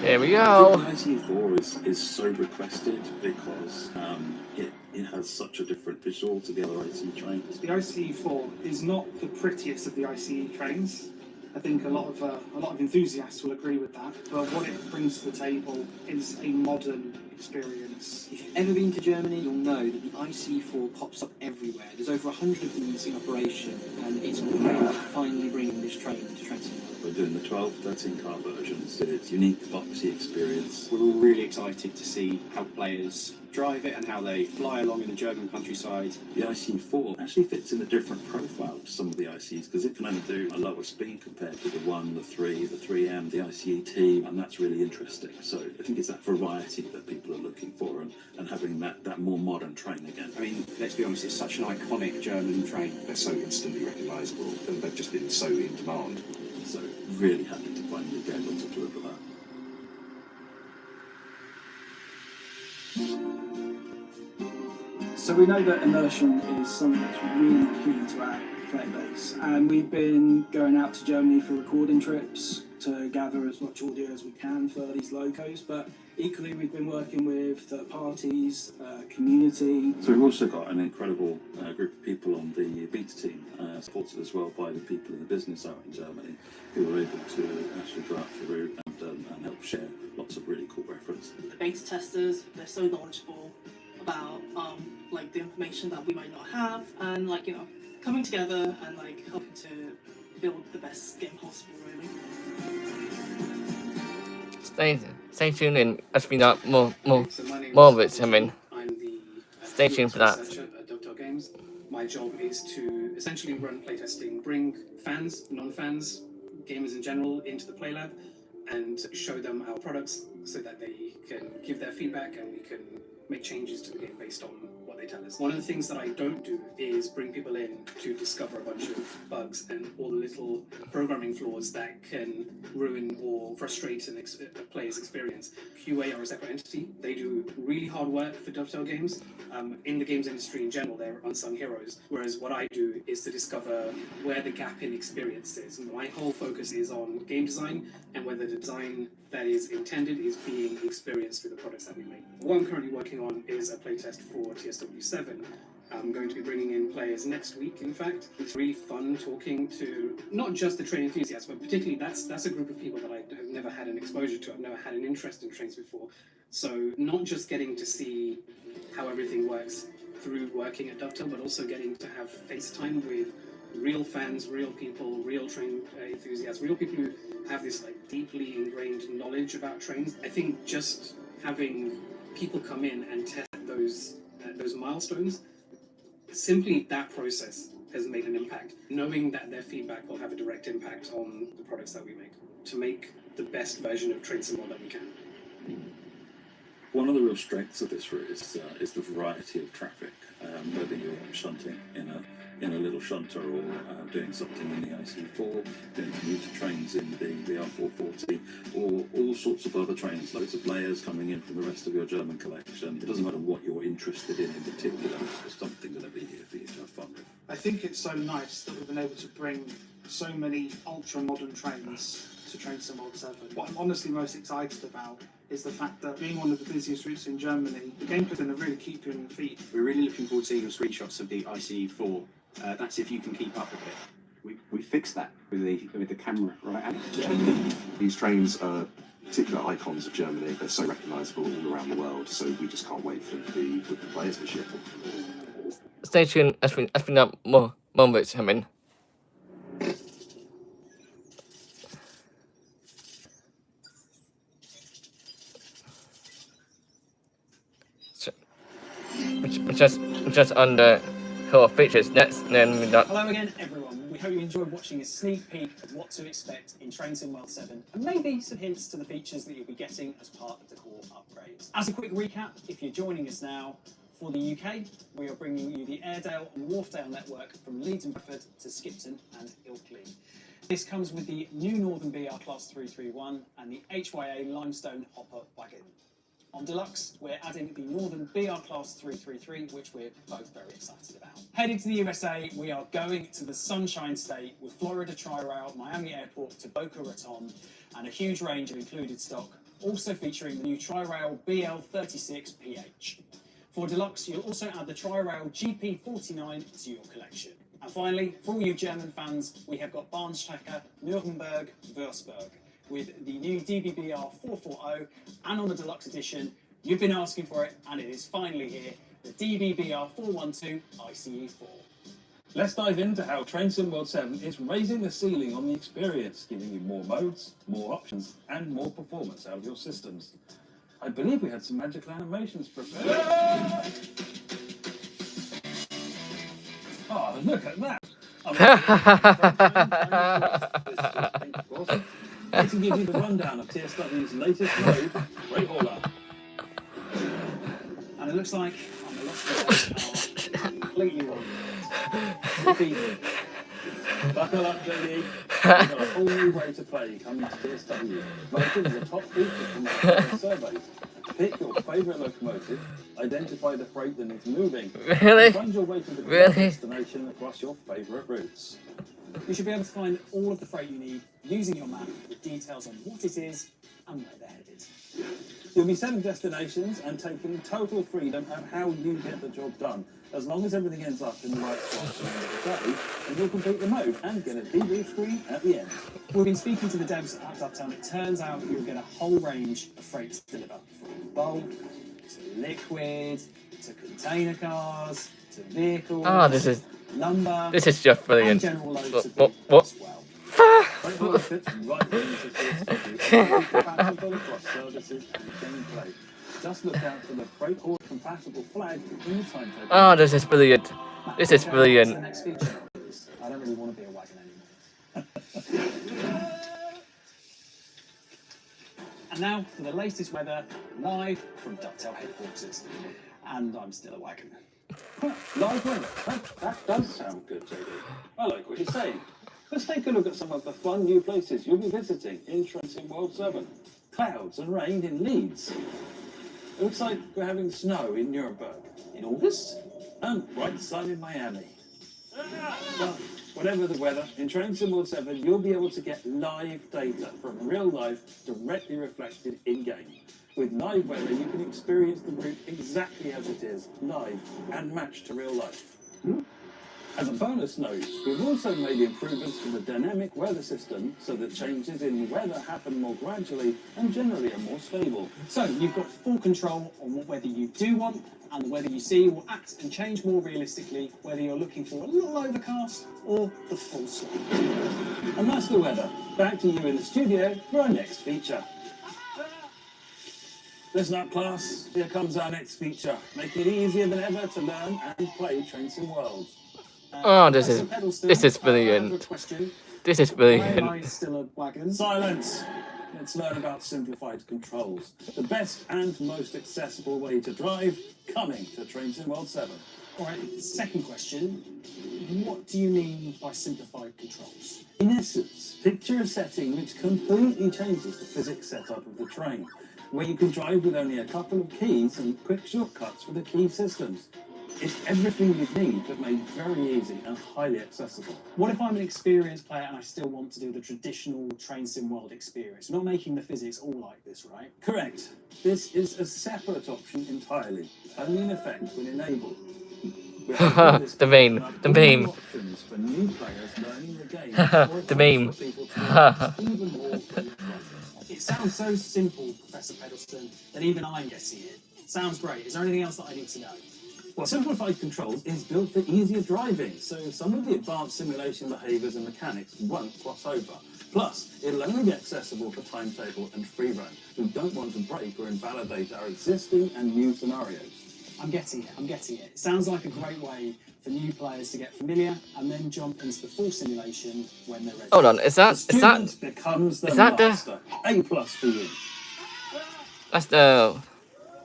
Here we I go. think the ICE4 is so requested because it has such a different visual to the other ICE trains. The ICE4 is not the prettiest of the ICE trains. I think a lot of enthusiasts will agree with that. But what it brings to the table is a modern experience. If you've ever been to Germany, you'll know that the IC4 pops up everywhere. There's over 100 of these in operation, and it's great finally bringing this train to Trainspotter. We're doing the 12, 13 car versions. It's a unique boxy experience. We're all really excited to see how players drive it and how they fly along in the German countryside. The IC4 actually fits in a different profile to some of the ICs because it can only do a lower speed compared to the 1, the 3, the 3M, the ICET, and that's really interesting. So I think it's that variety that people are looking for and having that more modern train again. I mean, let's be honest, it's such an iconic German train. They're so instantly recognisable, and they've just been so in demand. So really happy to finally be able to deliver that. So we know that immersion is something that's really key to our player base, and we've been going out to Germany for recording trips to gather as much audio as we can for these locos, but equally we've been working with third parties, community. So we've also got an incredible group of people on the beta team, supported as well by the people in the business out in Germany, who were able to actually go out the route and help share lots of really cool reference. The beta testers, they're so knowledgeable about like the information that we might not have, and like, you know, coming together and like helping to build the best game possible, really. Stay tuned in as we got more So my name of is it. I mean, I'm the stay tuned for that. researcher at Dovetail Games. My job is to essentially run playtesting, bring fans, non-fans, gamers in general into the play lab and show them our products so that they can give their feedback and we can make changes to the game based on what they tell us. One of the things that I don't do is bring people in to discover a bunch of bugs and all the little programming flaws that can ruin or frustrate a player's experience. QA are a separate entity. They do really hard work for Dovetail Games. In the games industry in general, they're unsung heroes. Whereas what I do is to discover where the gap in experience is. My whole focus is on game design and whether the design that is intended is being experienced with the products that we make. What I'm currently working on is a playtest for TSW7. I'm going to be bringing in players next week, in fact. It's really fun talking to not just the train enthusiasts, but particularly that's a group of people that I have never had an exposure to. I've never had an interest in trains before. So not just getting to see how everything works through working at Dovetail, but also getting to have FaceTime with real fans, real people, real train enthusiasts, real people who have this like deeply ingrained knowledge about trains. I think just having people come in and test those milestones, simply that process has made an impact. Knowing that their feedback will have a direct impact on the products that we make, to make the best version of Train Sim that we can. One of the real strengths of this route is the variety of traffic, whether you're shunting in a little shunter or doing something in the IC4, doing commuter trains in the R440, or all sorts of other trains, loads of layers coming in from the rest of your German collection. It doesn't matter what you're interested in particular, there's something going to be here for you to have fun with. I think it's so nice that we've been able to bring so many ultra-modern trains to Train Sim World 7. What I'm honestly most excited about is the fact that being one of the busiest routes in Germany, the gameplay's going to really keep you on your feet. We're really looking forward to seeing your screenshots of the ICE4. That's if you can keep up with it. We fixed that with the camera, right, Alex? Yeah. These trains are particular icons of Germany. They're so recognisable all around the world, so we just can't wait for the players this year. Stay tuned as we have more routes coming. Just on the core features next, then we got. Hello again, everyone. We hope you enjoyed watching a sneak peek of what to expect in Train Sim World 7, and maybe some hints to the features that you'll be getting as part of the core upgrades. As a quick recap, if you're joining us now, for the UK, we are bringing you the Airedale and Wharfdale network from Leeds and Bradford to Skipton and Ilkley. This comes with the new Northern BR Class 331 and the HYA Limestone Hopper Wagon. On Deluxe, we're adding the Northern BR Class 333, which we're both very excited about. Heading to the USA, we are going to the Sunshine State with Florida Tri-Rail, Miami Airport to Boca Raton, and a huge range of included stock, also featuring the new Tri-Rail BL36PH. For Deluxe, you'll also add the Tri-Rail GP49 to your collection. And finally, for all you German fans, we have got Bahnstrecke Nuremberg-Würzburg with the new DBBR 440, and on the Deluxe edition, you've been asking for it, and it is finally here, the DBBR 412 ICE4. Let's dive into how Train Sim World 7 is raising the ceiling on the experience, giving you more modes, more options, and more performance out of your systems. I believe we had some magical animations prepared. Oh, look at that! Let's give you the rundown of TSW's latest mode, Freight Hauler. And it looks like I'm a lot of completely wrong. Buckle up, JD. We've got a whole new way to play coming to TSW. Voted as a top feature from our surveys. Pick your favourite locomotive, identify the freight that needs moving, Really? and find your way to the destination across your favourite routes. You should be able to find all of the freight you need using your map with details on what it is and where they're headed. You'll be setting destinations and taking total freedom of how you get the job done. As long as everything ends up in the right spot at the end of the day, then you'll complete the mode and get a debrief screen at the end. We've been speaking to the devs at Dovetail, and it turns out you'll get a whole range of freight to deliver, from bulk to liquid to container cars to vehicles. Ah, this is just brilliant. And general loads of What? as well. Freight Hauler fits right into TSW, compatible across services and gameplay. Just look out for the Freight Hauler compatible flag in the timetable. Ah, this is brilliant. This is brilliant. The next feature. I don't really want to be a wagon anymore. And now for the latest weather, live from Dovetail headquarters. And I'm still a wagon. Live weather. That does sound good, JD. I like what you're saying. Let's take a look at some of the fun new places you'll be visiting in Train Sim World 7. Clouds and rain in Leeds. It looks like we're having snow in Nuremberg in August, and bright sun in Miami. Well, whatever the weather, in Train Sim World 7 you'll be able to get live data from real life directly reflected in-game. With live weather you can experience the route exactly as it is, live, and matched to real life. As a bonus note, we've also made improvements to the dynamic weather system so that changes in weather happen more gradually and generally are more stable. So you've got full control on what weather you do want, and the weather you see will act and change more realistically whether you're looking for a little overcast or the full sun. And that's the weather. Back to you in the studio for our next feature. Listen up, class. Here comes our next feature. Make it easier than ever to learn and play Trains and Worlds. Oh, this is brilliant. This is brilliant. Silence. Let's learn about simplified controls. The best and most accessible way to drive, coming to Trains and World 7. All right, second question. What do you mean by simplified controls? In essence, picture a setting which completely changes the physics setup of the train, where you can drive with only a couple of keys and quick shortcuts for the key systems. It's everything you need, but made very easy and highly accessible. What if I'm an experienced player and I still want to do the traditional Train Sim World experience? You're not making the physics all like this, right? Correct. This is a separate option entirely, only in effect when enabled. The meme. The meme. Options for new players learning the game. The meme. It sounds so simple, Professor Pedalston, that even I'm getting it. Sounds great. Is there anything else that I need to know? Well, simplified controls is built for easier driving, so some of the advanced simulation behaviours and mechanics won't cross over. Plus, it'll only be accessible for timetable and free run, who don't want to break or invalidate our existing and new scenarios. I'm getting it. It sounds like a great way for new players to get familiar and then jump into the full simulation when they're ready. Hold on, is that becomes the master? A+ for you. That's the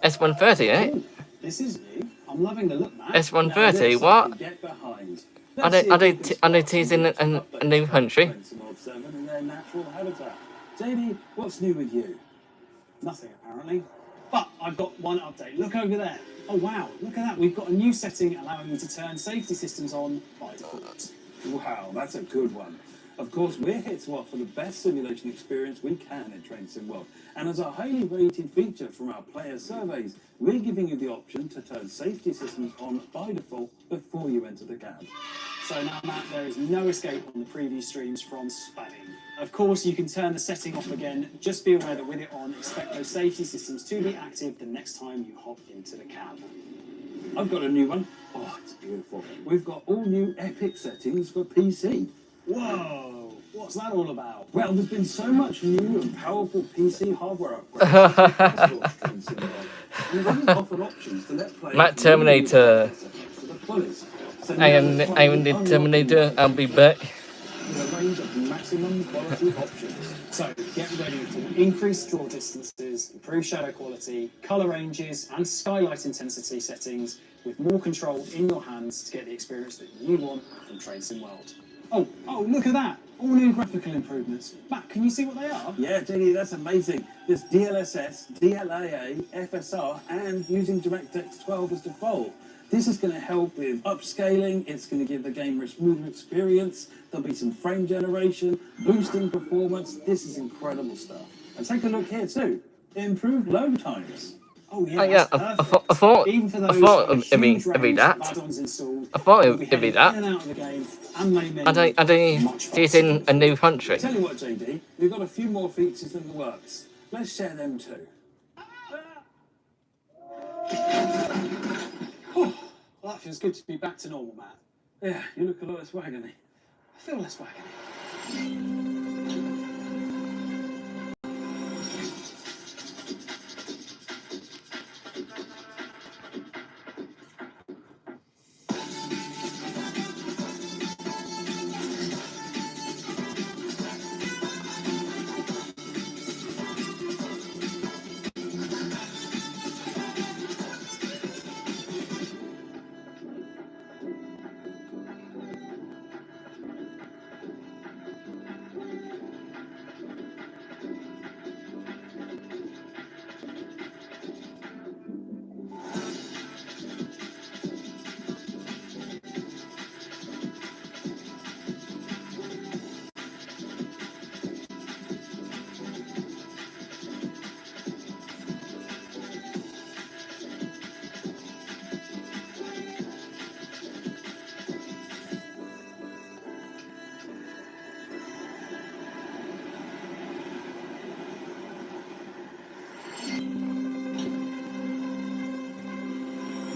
S130, eh? Ooh, this is new. I'm loving the look, man. S130, what? Get behind. Are they teasing a new country? In their natural habitat. JD, what's new with you? Nothing, apparently. But I've got one update. Look over there. Oh, wow. Look at that. We've got a new setting allowing you to turn safety systems on by default. Wow, that's a good one. Of course, we're here to offer the best simulation experience we can in Train Sim World. And as a highly rated feature from our player surveys, we're giving you the option to turn safety systems on by default before you enter the cab. So now, Matt, there is no escape on the preview streams from spamming. Of course, you can turn the setting off again. Just be aware that with it on, expect those safety systems to be active the next time you hop into the cab. I've got a new one. Oh, it's beautiful. We've got all new epic settings for PC. Whoa! What's that all about? Well, there's been so much new and powerful PC hardware upgrades. We've only offered options to let players Matt Terminator. I am the Terminator. I'll be back. With a range of maximum quality options. So get ready for increased draw distances, improved shadow quality, colour ranges, and skylight intensity settings with more control in your hands to get the experience that you want from Train Sim World. Oh, look at that! All new graphical improvements. Matt, can you see what they are? Yeah, JD, that's amazing. There's DLSS, DLAA, FSR, and using DirectX 12 as default. This is going to help with upscaling, it's going to give the game a smoother experience, there'll be some frame generation, boosting performance. This is incredible stuff. And take a look here too. Improved load times. Oh yeah, I thought it'd be that. I thought it'd be that. Are they teasing a new country? Tell you what, JD, we've got a few more features in the works. Let's share them too. Oh, well, that feels good to be back to normal, Matt. Yeah, you look a lot less waggony. I feel less waggony.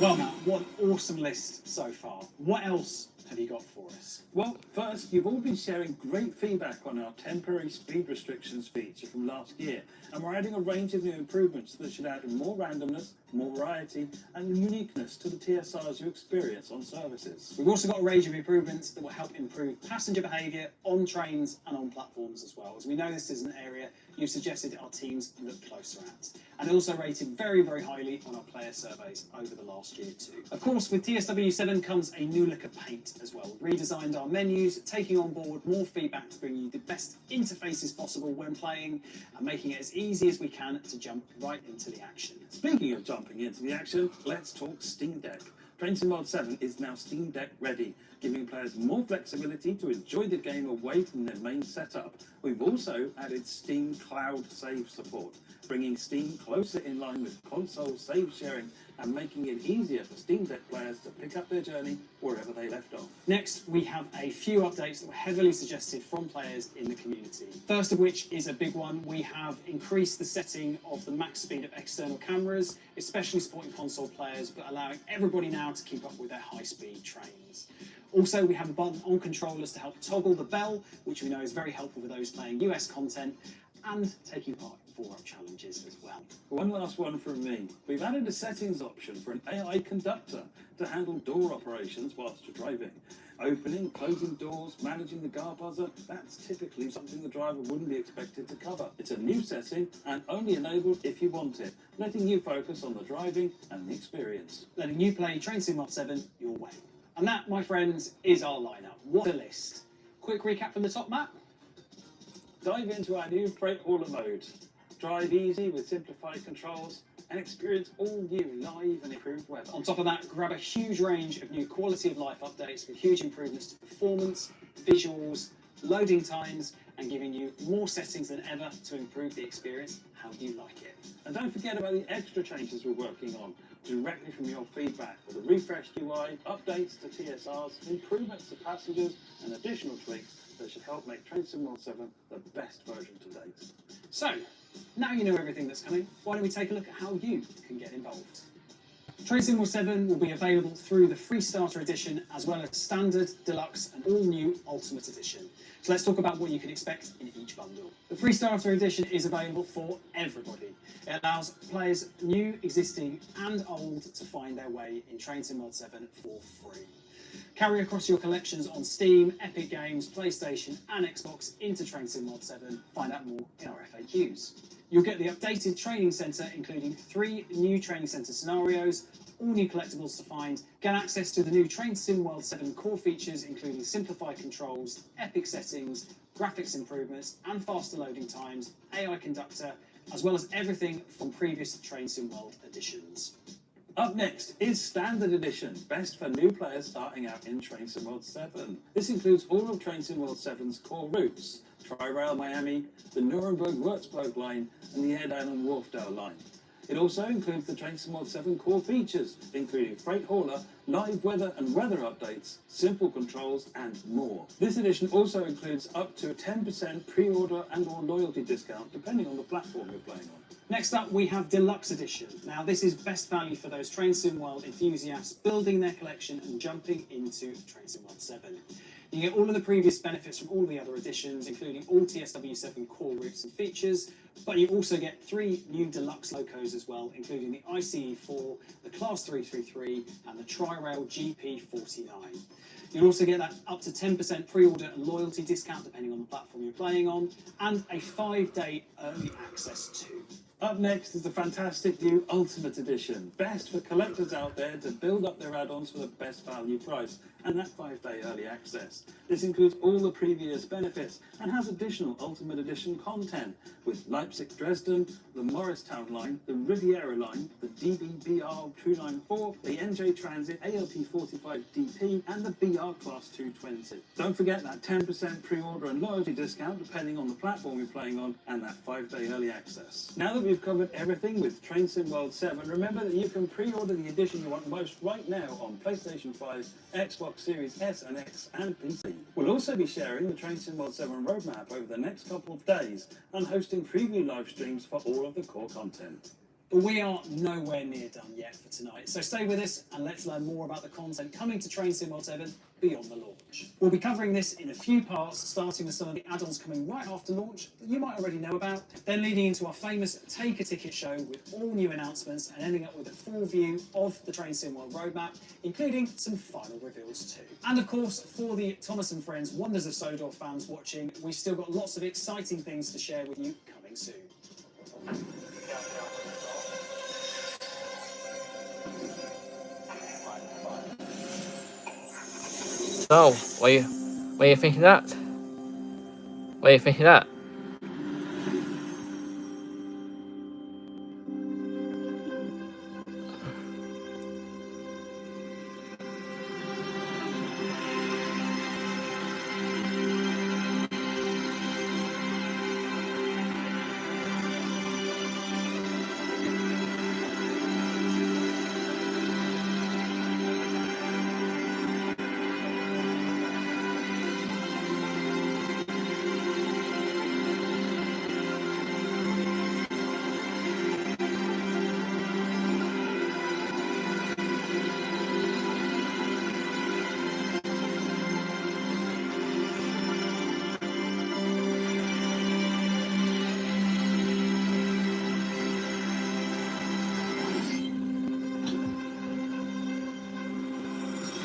Well, Matt, what an awesome list so far. What else have you got for us? Well, first, you've all been sharing great feedback on our temporary speed restrictions feature from last year, and we're adding a range of new improvements that should add more randomness, more variety, and uniqueness to the TSRs you experience on services. We've also got a range of improvements that will help improve passenger behaviour on trains and on platforms as well, as we know this is an area you've suggested our teams look closer at, and also rated very, very highly on our player surveys over the last year too. Of course, with TSW7 comes a new look of paint as well. We've redesigned our menus, taking on board more feedback to bring you the best interfaces possible when playing, and making it as easy as we can to jump right into the action. Speaking of jumping into the action, let's talk Steam Deck. Train Sim World 7 is now Steam Deck ready, giving players more flexibility to enjoy the game away from their main setup. We've also added Steam Cloud Save support, bringing Steam closer in line with console save sharing and making it easier for Steam Deck players to pick up their journey wherever they left off. Next, we have a few updates that were heavily suggested from players in the community. First of which is a big one. We have increased the setting of the max speed of external cameras, especially supporting console players, but allowing everybody now to keep up with their high-speed trains. Also, we have a button on controllers to help toggle the bell, which we know is very helpful for those playing US content and taking part in 4-up challenges as well. One last one from me. We've added a settings option for an AI conductor to handle door operations whilst you're driving. Opening, closing doors, managing the guard buzzer, that's typically something the driver wouldn't be expected to cover. It's a new setting and only enabled if you want it, letting you focus on the driving and the experience. Letting you play Train Sim World 7 your way. And that, my friends, is our lineup. What a list. Quick recap from the top, Matt. Dive into our new Freight Hauler mode. Drive easy with simplified controls and experience all new live and improved weather. On top of that, grab a huge range of new quality of life updates with huge improvements to performance, visuals, loading times, and giving you more settings than ever to improve the experience how you like it. And don't forget about the extra changes we're working on directly from your feedback, with a refreshed UI, updates to TSRs, improvements to passengers, and additional tweaks that should help make Train Sim World 7 the best version to date. So, now you know everything that's coming, why don't we take a look at how you can get involved. Train Sim World 7 will be available through the free starter edition, as well as standard, deluxe, and all new ultimate edition. So let's talk about what you can expect in each bundle. The free starter edition is available for everybody. It allows players new, existing, and old to find their way in Train Sim World 7 for free. Carry across your collections on Steam, Epic Games, PlayStation, and Xbox into Train Sim World 7. Find out more in our FAQs. You'll get the updated training centre, including 3 new training centre scenarios, all new collectibles to find, get access to the new Train Sim World 7 core features, including simplified controls, epic settings, graphics improvements, and faster loading times, AI conductor, as well as everything from previous Train Sim World editions. Up next is Standard Edition, best for new players starting out in Train Sim World 7. This includes all of Train Sim World 7's core routes, Tri-Rail Miami, the Nuremberg-Würzburg line, and the Airdale and Wharfdale line. It also includes the Train Sim World 7 core features, including Freight Hauler, live weather and weather updates, simple controls, and more. This edition also includes up to a 10% pre-order and or loyalty discount, depending on the platform you're playing on. Next up, we have Deluxe Edition. Now, this is best value for those Train Sim World enthusiasts building their collection and jumping into Train Sim World 7. You get all of the previous benefits from all the other editions, including all TSW7 core routes and features, but you also get 3 new deluxe locos as well, including the ICE4, the Class 333, and the Tri-Rail GP49. You'll also get that up to 10% pre-order and loyalty discount, depending on the platform you're playing on, and a 5-day early access too. Up next is the fantastic new Ultimate Edition, best for collectors out there to build up their add-ons for the best value price, and that 5-day early access. This includes all the previous benefits and has additional Ultimate Edition content, with Leipzig-Dresden, the Morristown line, the Riviera line, the DBBR294, the NJ Transit ALP45DP, and the BR Class 220. Don't forget that 10% pre-order and loyalty discount, depending on the platform you're playing on, and that 5-day early access. Now that we've covered everything with Train Sim World 7, remember that you can pre-order the edition you want most right now on PlayStation 5, Xbox Series S and X, and PC. We'll also be sharing the Train Sim World 7 roadmap over the next couple of days and hosting preview live streams for all of the core content. But we are nowhere near done yet for tonight, so stay with us and let's learn more about the content coming to Train Sim World 7 beyond the launch. We'll be covering this in a few parts, starting with some of the add-ons coming right after launch that you might already know about, then leading into our famous Take a Ticket show with all new announcements and ending up with a full view of the Train Sim World roadmap, including some final reveals too. And of course, for the Thomas and Friends Wonders of Sodor fans watching, we've still got lots of exciting things to share with you coming soon. So, what are you thinking of that? What are you thinking of that?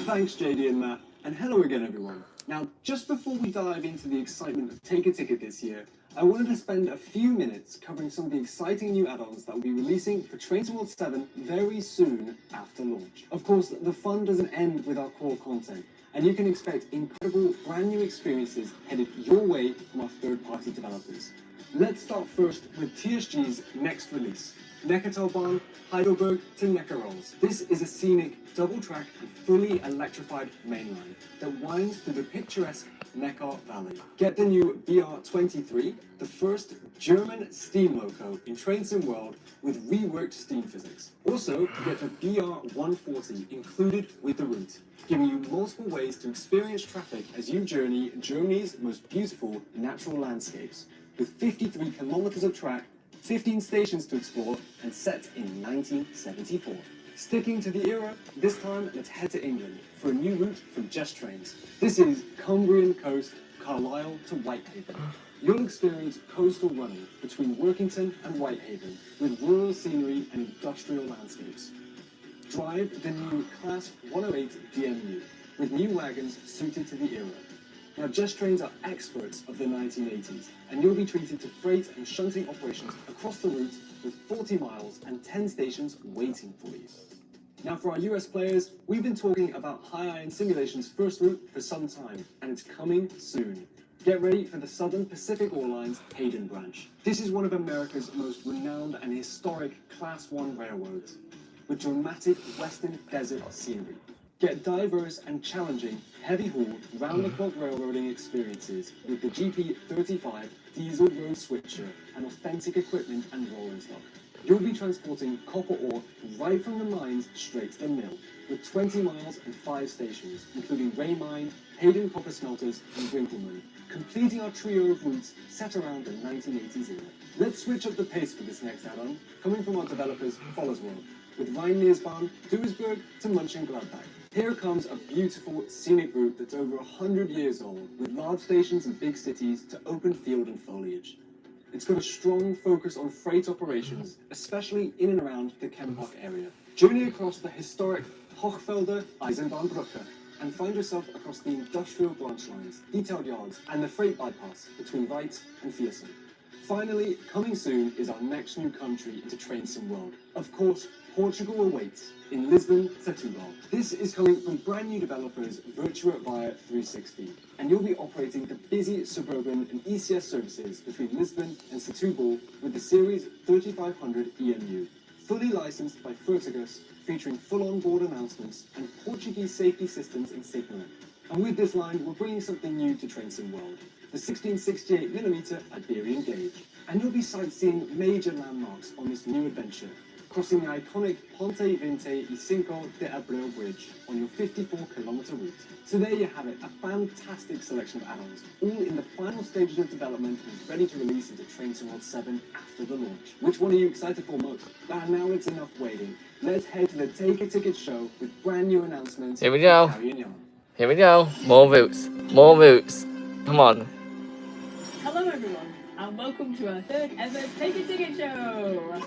Thanks, JD and Matt, and hello again, everyone. Now, just before we dive into the excitement of Take a Ticket this year, I wanted to spend a few minutes covering some of the exciting new add-ons that will be releasing for Train Sim World 7 very soon after launch. Of course, the fun doesn't end with our core content, and you can expect incredible brand new experiences headed your way from our third-party developers. Let's start first with TSG's next release, Neckartalbahn, Heidelberg to Neckarals. This is a scenic, double-track and fully electrified mainline that winds through the picturesque Neckar Valley. Get the new BR23, the first German steam loco in Train Sim World with reworked steam physics. Also, get the BR140 included with the route, giving you multiple ways to experience traffic as you journey Germany's most beautiful natural landscapes. With 53 kilometers of track, 15 stations to explore, and set in 1974. Sticking to the era, this time let's head to England for a new route from Just Trains. This is Cumbrian Coast, Carlisle to Whitehaven. You'll experience coastal running between Workington and Whitehaven with rural scenery and industrial landscapes. Drive the new Class 108 DMU with new wagons suited to the era. Now, Just Trains are experts of the 1980s, and you'll be treated to freight and shunting operations across the route with 40 miles and 10 stations waiting for you. Now, for our US players, we've been talking about High Iron Simulation's first route for some time, and it's coming soon. Get ready for the Southern Pacific Ore Line's Hayden branch. This is one of America's most renowned and historic Class 1 railroads, with dramatic western desert scenery. Get diverse and challenging heavy-haul, round-the-clock railroading experiences with the GP35 diesel road switcher and authentic equipment and rolling stock. You'll be transporting copper ore right from the mines straight to the mill, with 20 miles and 5 stations, including Ray Mine, Hayden Copper Smelters, and Winkleman, completing our trio of routes set around the 1980s era. Let's switch up the pace for this next add-on, coming from our developers, Follersworld, with Rhein-Neersbahn, Duisburg to Mönchengladbach. Here comes a beautiful, scenic route that's over 100 years old, with large stations in big cities to open field and foliage. It's got a strong focus on freight operations, especially in and around the Kempach area. Journey across the historic Hochfelder Eisenbahnbrücke and find yourself across the industrial branch lines, detailed yards, and the freight bypass between Reit and Viersen. Finally, coming soon is our next new country into Train Sim World. Of course, Portugal awaits in Lisbon, Setúbal. This is coming from brand new developers Virtua via 360, and you'll be operating the busy suburban and ECS services between Lisbon and Setúbal with the Series 3500 EMU, fully licensed by Fertigus, featuring full on-board announcements and Portuguese safety systems and signaling. And with this line, we're bringing something new to Train Sim World, the 1668mm Iberian gauge, and you'll be sightseeing major landmarks on this new adventure, crossing the iconic Ponte Vinte y Cinco de Abril Bridge on your 54-kilometer route. So there you have it, a fantastic selection of add-ons, all in the final stages of development and ready to release into Trainspotter 7 after the launch. Which one are you excited for most? Now it's enough waiting. Let's head to the Take a Ticket show with brand new announcements. Here we go. Carrying on. Here we go. More routes. More routes. Come on. Hello everyone, and welcome to our third ever Take a Ticket show!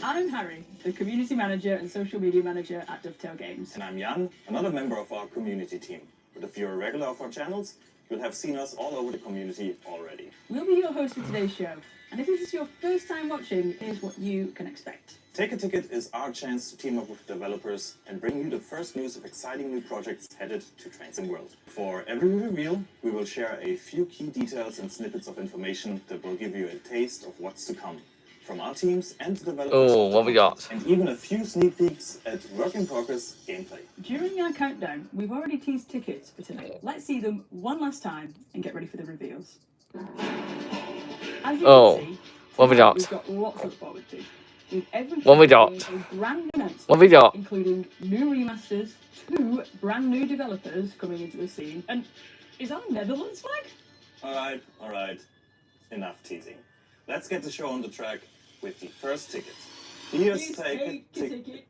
I'm Harry, the Community Manager and Social Media Manager at Dovetail Games. And I'm Jan, another member of our community team. But if you're a regular of our channels, you'll have seen us all over the community already. We'll be your host for today's show, and if this is your first time watching, here's what you can expect. Take a Ticket is our chance to team up with developers and bring you the first news of exciting new projects headed to Trainspotter World. For every reveal, we will share a few key details and snippets of information that will give you a taste of what's to come from our teams and developers. Oh, what we got? And even a few sneak peeks at work-in-progress gameplay. During our countdown, we've already teased tickets for tonight. Let's see them one last time and get ready for the reveals. As you can see, what we got? we've got lots to look forward to. With every What we got? a brand new announcement, What we got? including new remasters, 2 brand new developers coming into the scene, and is that a Netherlands flag? Alright. Enough teasing. Let's get the show on the track with the first ticket. Here's Take a Ticket.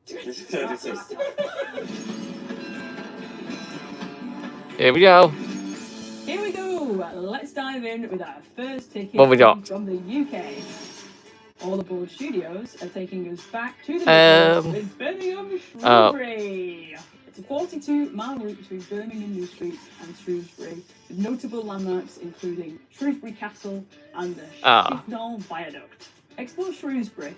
Here we go. Here we go. Let's dive in with our first ticket What we got? from the UK. All Aboard Studios are taking us back to the Midlands with Birmingham Shrewsbury. It's a 42-mile route between Birmingham New Street and Shrewsbury, with notable landmarks including Shrewsbury Castle and the Shifnal Viaduct. Explore Shrewsbury,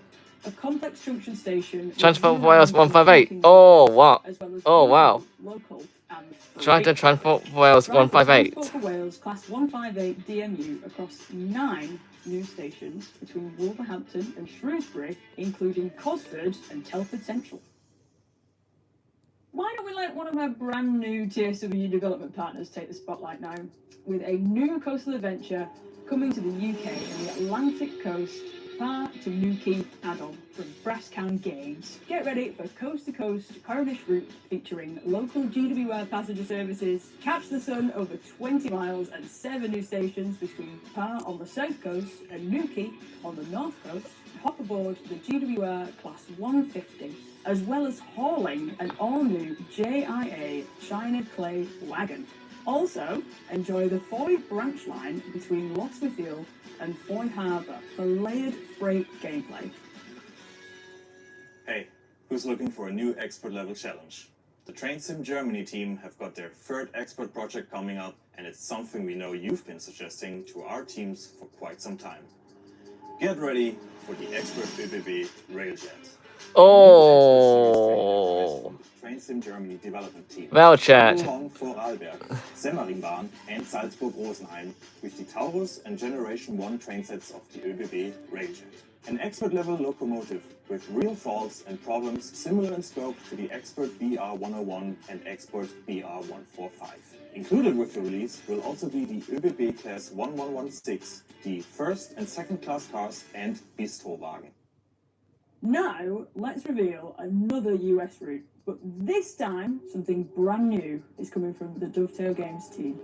a complex junction station. Transport Wales 158. Oh, wow. Oh, wow. Local and Try to Transport Wales 158. Transport for Wales Class 158 DMU across 9 new stations between Wolverhampton and Shrewsbury, including Cosford and Telford Central. Why don't we let one of our brand new TSW development partners take the spotlight now, with a new coastal adventure coming to the UK and the Atlantic coast, far to Newquay add-on from Brascan Games. Get ready for coast-to-coast Cornish route featuring local GWR passenger services, catch the sun over 20 miles and 7 new stations between Par on the south coast and Newquay on the north coast. Hop aboard the GWR Class 150, as well as hauling an all-new JIA China Clay wagon. Also, enjoy the Foy branch line between Lotswithiel and Foy Harbour for layered freight gameplay. Hey, who's looking for a new expert level challenge? The Train Sim Germany team have got their 3rd expert project coming up, and it's something we know you've been suggesting to our teams for quite some time. Get ready for the expert ÖBB Railjet. Oh. Train Sim Germany development team. Well, chat. Along Vorarlberg, Semmeringbahn and Salzburg-Rosenheim with the Taurus and Generation 1 train sets of the ÖBB Railjet. An expert-level locomotive with real faults and problems similar in scope to the Expert BR101 and Expert BR145. Included with the release will also be the ÖBB Class 1116, the 1st and 2nd class cars and Bistrowagen. Now, let's reveal another US route, but this time something brand new is coming from the Dovetail Games team.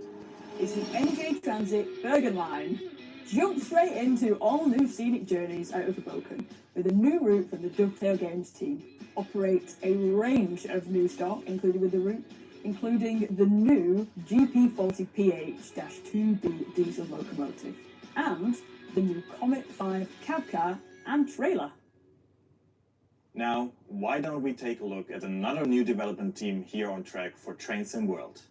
It's the NJ Transit Bergen Line. Jump straight into all new scenic journeys out of Hoboken with a new route from the Dovetail Games team. Operates a range of new stock included with the route, including the new GP40PH-2B diesel locomotive and the new Comet 5 cab car and trailer. Now, why don't we take a look at another new development team here on track for Train Sim World.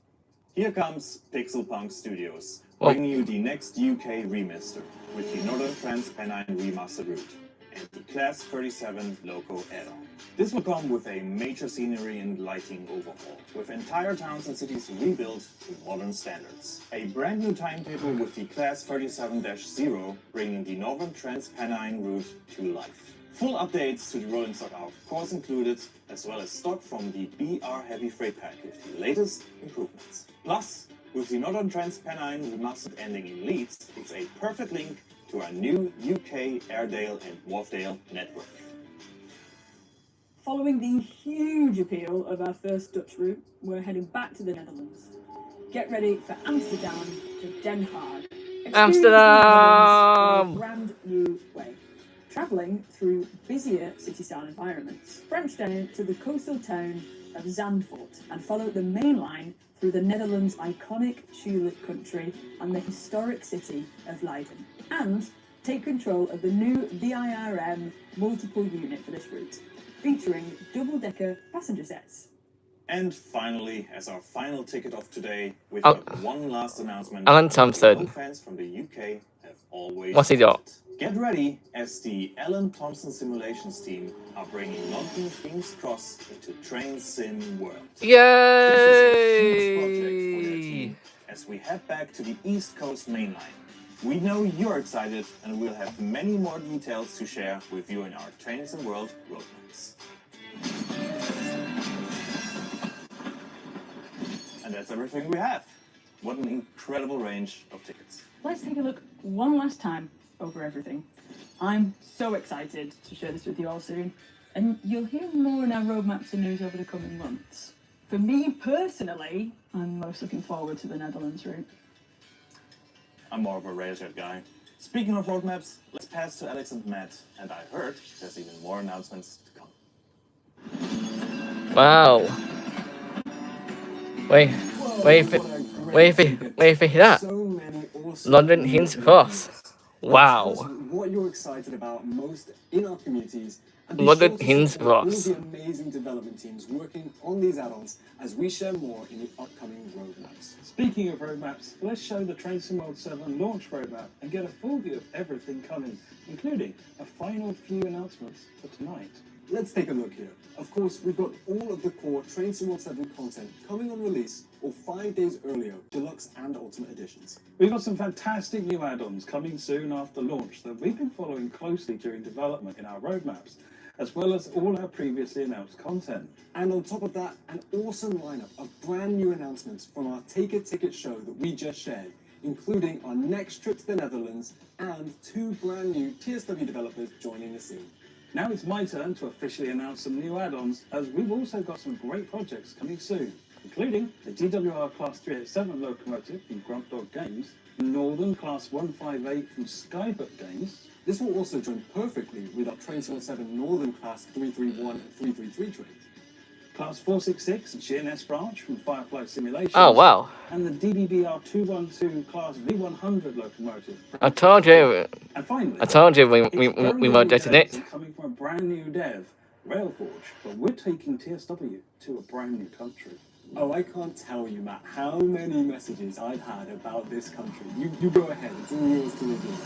Here comes Pixelpunk Studios, bringing you the next UK remaster with the Northern Trans-Pennine Remastered route and the Class 37 Loco add-on. This will come with a major scenery and lighting overhaul, with entire towns and cities rebuilt to modern standards. A brand new timetable with the Class 37-0, bringing the Northern Trans-Pennine route to life. Full updates to the rolling stock are of course included, as well as stock from the BR Heavy Freight Pack with the latest improvements. Plus, with the Northern Trans-Pennine Remastered ending in Leeds, it's a perfect link to our new UK Airedale and Wharfdale network. Following the huge appeal of our first Dutch route, we're heading back to the Netherlands. Get ready for Amsterdam to Den Haag. Experience the Netherlands in a brand new way. Travelling through busier city-style environments. Branch down to the coastal town of Zandvoort and follow the main line through the Netherlands' iconic tulip country and the historic city of Leiden. And take control of the new VIRM multiple unit for this route, featuring double-decker passenger sets. And finally, as our final ticket of today, we've Oh. got one last announcement. Alan Thompson. Fans from the UK have always What's he got? Get ready, as the Alan Thompson Simulations team are bringing London King's Cross into Train Sim World. Yay! This is a huge project for their team as we head back to the East Coast main line. We know you're excited, and we'll have many more details to share with you in our Train Sim World roadmaps. And that's everything we have. What an incredible range of tickets. Let's take a look one last time over everything. I'm so excited to share this with you all soon, and you'll hear more in our roadmaps and news over the coming months. For me personally, I'm most looking forward to the Netherlands route. I'm more of a railshed guy. Speaking of roadmaps, let's pass to Alex and Matt, and I heard there's even more announcements to come. Wow. Wait for that. So many awesome London King's Cross. Wow. What you're excited about most in our communities, and be London sure to King's support all Cross. the amazing development teams working on these add-ons as we share more in the upcoming roadmaps. Speaking of roadmaps, let's show the Train Sim World 7 launch roadmap and get a full view of everything coming, including a final few announcements for tonight. Let's take a look here. Of course, we've got all of the core Train Sim World 7 content coming on release or 5 days earlier, deluxe and ultimate editions. We've got some fantastic new add-ons coming soon after launch that we've been following closely during development in our roadmaps, as well as all our previously announced content. And on top of that, an awesome lineup of brand new announcements from our Take a Ticket show that we just shared, including our next trip to the Netherlands and 2 brand new TSW developers joining the scene. Now it's my turn to officially announce some new add-ons, as we've also got some great projects coming soon, including the DWR Class 387 locomotive from Grunt Dog Games, the Northern Class 158 from Skybook Games. This will also join perfectly with our Train Sim World 7 Northern Class 331 and 333 trains. Class 466 GNS branch from Firefly Simulations. Oh, wow. And the DDBR 212 Class V100 locomotive. I told you. And finally, we won't detonate. Coming from a brand new dev, Railforge, but we're taking TSW to a brand new country. Oh, I can't tell you, Matt, how many messages I've had about this country. You go ahead, it's all yours to review.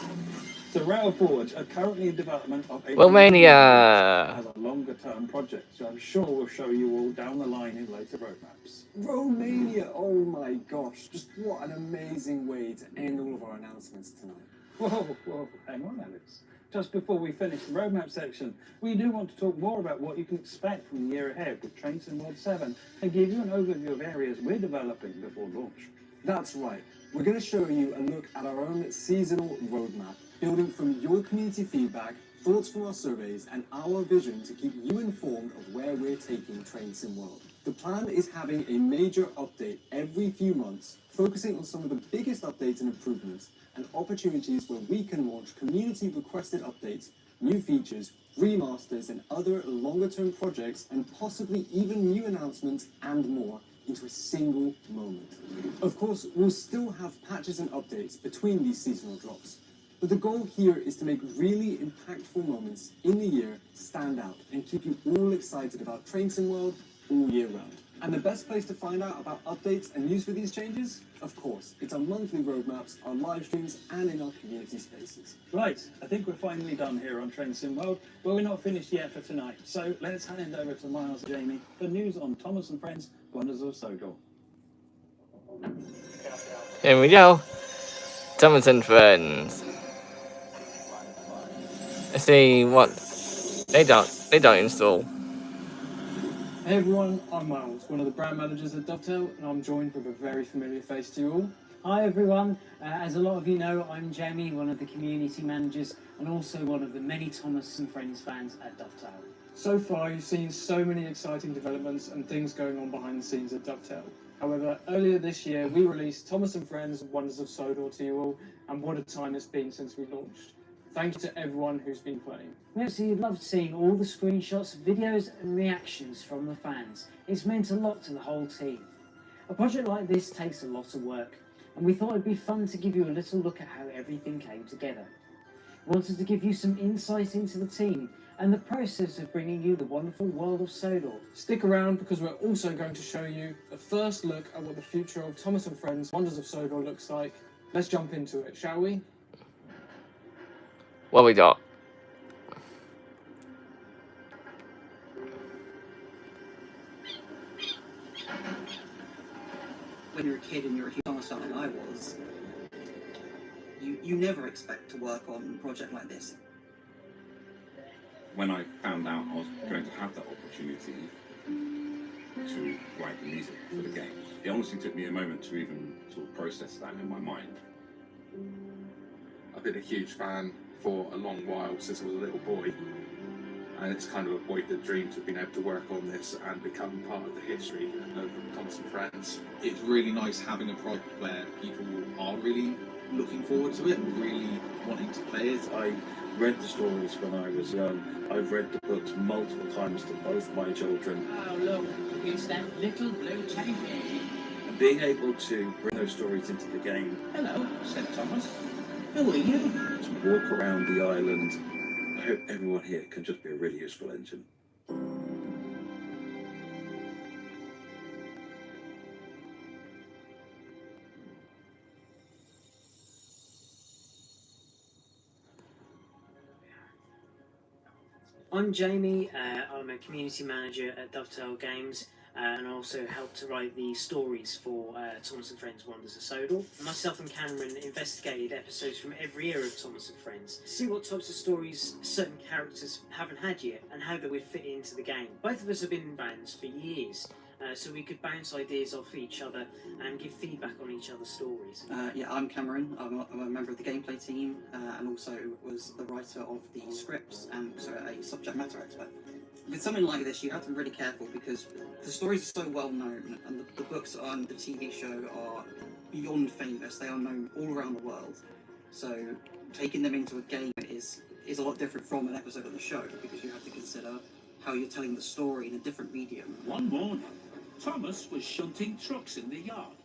So Railforge are currently in development of a Romania as a longer-term project, so I'm sure we'll show you all down the line in later roadmaps. Romania, oh my gosh, just what an amazing way to end all of our announcements tonight. Whoa, hang on, Alex. Just before we finish the roadmap section, we do want to talk more about what you can expect from the year ahead with Train Sim World 7 and give you an overview of areas we're developing before launch. That's right. We're going to show you a look at our own seasonal roadmap, building from your community feedback, thoughts from our surveys, and our vision to keep you informed of where we're taking Train Sim World. The plan is having a major update every few months, focusing on some of the biggest updates and improvements, and opportunities where we can launch community-requested updates, new features, remasters, and other longer-term projects, and possibly even new announcements and more into a single moment. Of course, we'll still have patches and updates between these seasonal drops, but the goal here is to make really impactful moments in the year stand out and keep you all excited about Train Sim World all year round. And the best place to find out about updates and news for these changes? Of course, it's our monthly roadmaps, our live streams, and in our community spaces. Right, I think we're finally done here on Train Sim World, but we're not finished yet for tonight. So let's hand over to Miles and Jamie for news on Thomas and Friends Wonders of Sodor. Here we go. Thomas and Friends. Let's see what they don't install. Hey everyone, I'm Miles, one of the brand managers at Dovetail, and I'm joined with a very familiar face to you all. Hi everyone, as a lot of you know, I'm Jamie, one of the community managers, and also one of the many Thomas and Friends fans at Dovetail. So far, you've seen so many exciting developments and things going on behind the scenes at Dovetail. However, earlier this year, we released Thomas & Friends Wonders of Sodor to you all, and what a time it's been since we launched. Thank you to everyone who's been playing. We absolutely loved seeing all the screenshots, videos and reactions from the fans. It's meant a lot to the whole team. A project like this takes a lot of work, and we thought it'd be fun to give you a little look at how everything came together. We wanted to give you some insight into the team and the process of bringing you the wonderful world of Sodor. Stick around because we're also going to show you a first look at what the future of Thomas & Friends Wonders of Sodor looks like. Let's jump into it, shall we? What we got? When you're a kid and you're a huge fan, like I was, you never expect to work on a project like this. When I found out I was going to have that opportunity to write the music for the game, it honestly took me a moment to even sort of process that in my mind. I've been a huge fan for a long while, since I was a little boy, and it's kind of a boyhood dream to have been able to work on this and become part of the history of Thomas & Friends. It's really nice having a project where people are really looking forward to it and really wanting to play it. I read the stories when I was young. I've read the books multiple times to both my children. Oh look, it's that little blue teddy bear. And being able to bring those stories into the game. Hello, said Thomas. Who are you? To walk around the island. I hope everyone here can just be a really useful engine. I'm Jamie, I'm a community manager at Dovetail Games, and I also help to write the stories for Thomas & Friends Wonders of Sodor. Myself and Cameron investigated episodes from every era of Thomas & Friends to see what types of stories certain characters haven't had yet and how they would fit into the game. Both of us have been fans for years, so we could bounce ideas off each other and give feedback on each other's stories. Yeah, I'm Cameron. I'm a member of the gameplay team and also was the writer of the scripts and also a subject matter expert. With something like this, you have to be really careful because the stories are so well known and the books on the TV show are beyond famous. They are known all around the world. So taking them into a game is a lot different from an episode of the show because you have to consider how you're telling the story in a different medium. One morning, Thomas was shunting trucks in the yard.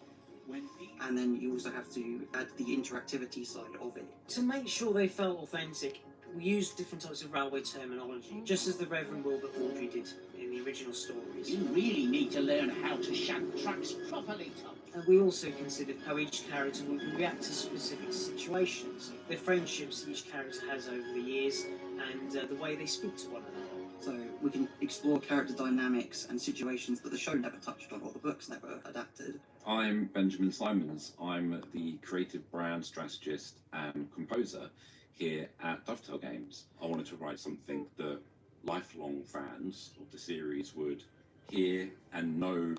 And then you also have to add the interactivity side of it. To make sure they felt authentic, we used different types of railway terminology, just as the Reverend Wilbur Audrey did in the original stories. You really need to learn how to shunt trucks properly, Tom. And we also considered how each character would react to specific situations, the friendships each character has over the years, and the way they speak to one another. So we can explore character dynamics and situations that the show never touched on or the books never adapted. I'm Benjamin Simons. I'm the creative brand strategist and composer here at Dovetail Games. I wanted to write something that lifelong fans of the series would hear and know,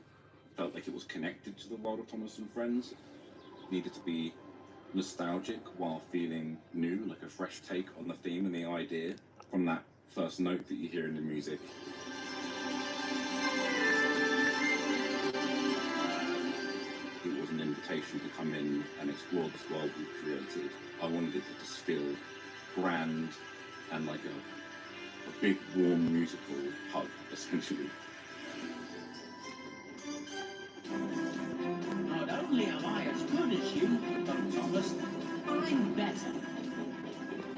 felt like it was connected to the world of Thomas and Friends. It needed to be nostalgic while feeling new, like a fresh take on the theme and the idea from that first note that you hear in the music. It was an invitation to come in and explore this world we've created. I wanted it to just feel grand and like a big warm musical hug, essentially. Not only am I as good as you, Thomas, I'm better.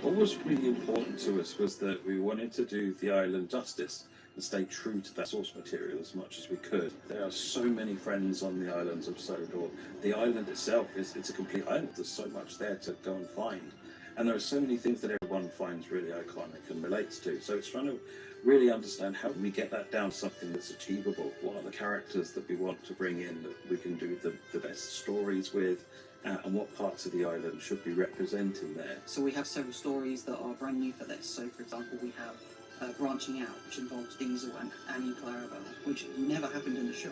What was really important to us was that we wanted to do the island justice and stay true to that source material as much as we could. There are so many friends on the islands of Sodor. The island itself it's a complete island. There's so much there to go and find. And there are so many things that everyone finds really iconic and relates to. So it's trying to really understand how we get that down to something that's achievable. What are the characters that we want to bring in that we can do the best stories with? And what parts of the island should be representing there. So we have several stories that are brand new for this. So for example, we have Branching Out, which involves Diesel and Annie Clarabelle, which never happened in the show,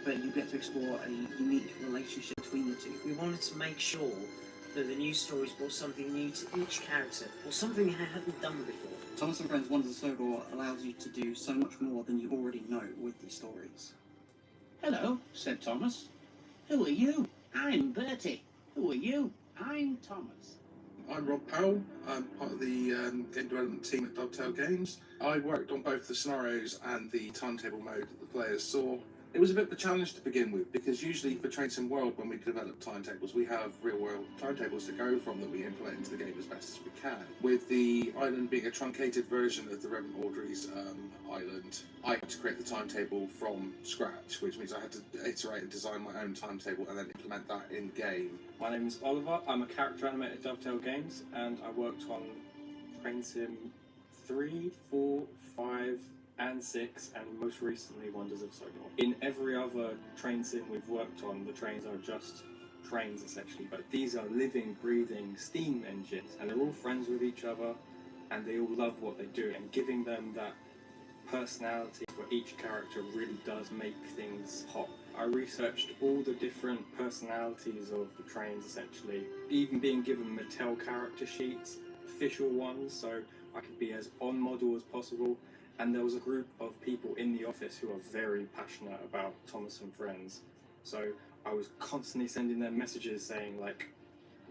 but you get to explore a unique relationship between the two. We wanted to make sure that the new stories brought something new to each character, or something they hadn't done before. Thomas and Friends Wonders of Sodor allows you to do so much more than you already know with these stories. Hello, said Thomas. Who are you? I'm Bertie. Who are you? I'm Thomas. I'm Rob Powell. I'm part of the game development team at Dovetail Games. I worked on both the scenarios and the timetable mode that the players saw. It was a bit of a challenge to begin with, because usually for Train Sim World, when we develop timetables, we have real-world timetables to go from that we implement into the game as best as we can. With the island being a truncated version of the Reverend Audrey's island, I had to create the timetable from scratch, which means I had to iterate and design my own timetable and then implement that in-game. My name is Oliver. I'm a character animator at Dovetail Games, and I worked on Train Sim 3, 4, 5, and 6, and most recently Wonders of Sodor. In every other train sim we've worked on, the trains are just trains essentially, but these are living, breathing steam engines, and they're all friends with each other, and they all love what they do, and giving them that personality for each character really does make things pop. I researched all the different personalities of the trains essentially, even being given Mattel character sheets, official ones, so I could be as on model as possible. And there was a group of people in the office who are very passionate about Thomas and Friends. So I was constantly sending them messages saying like,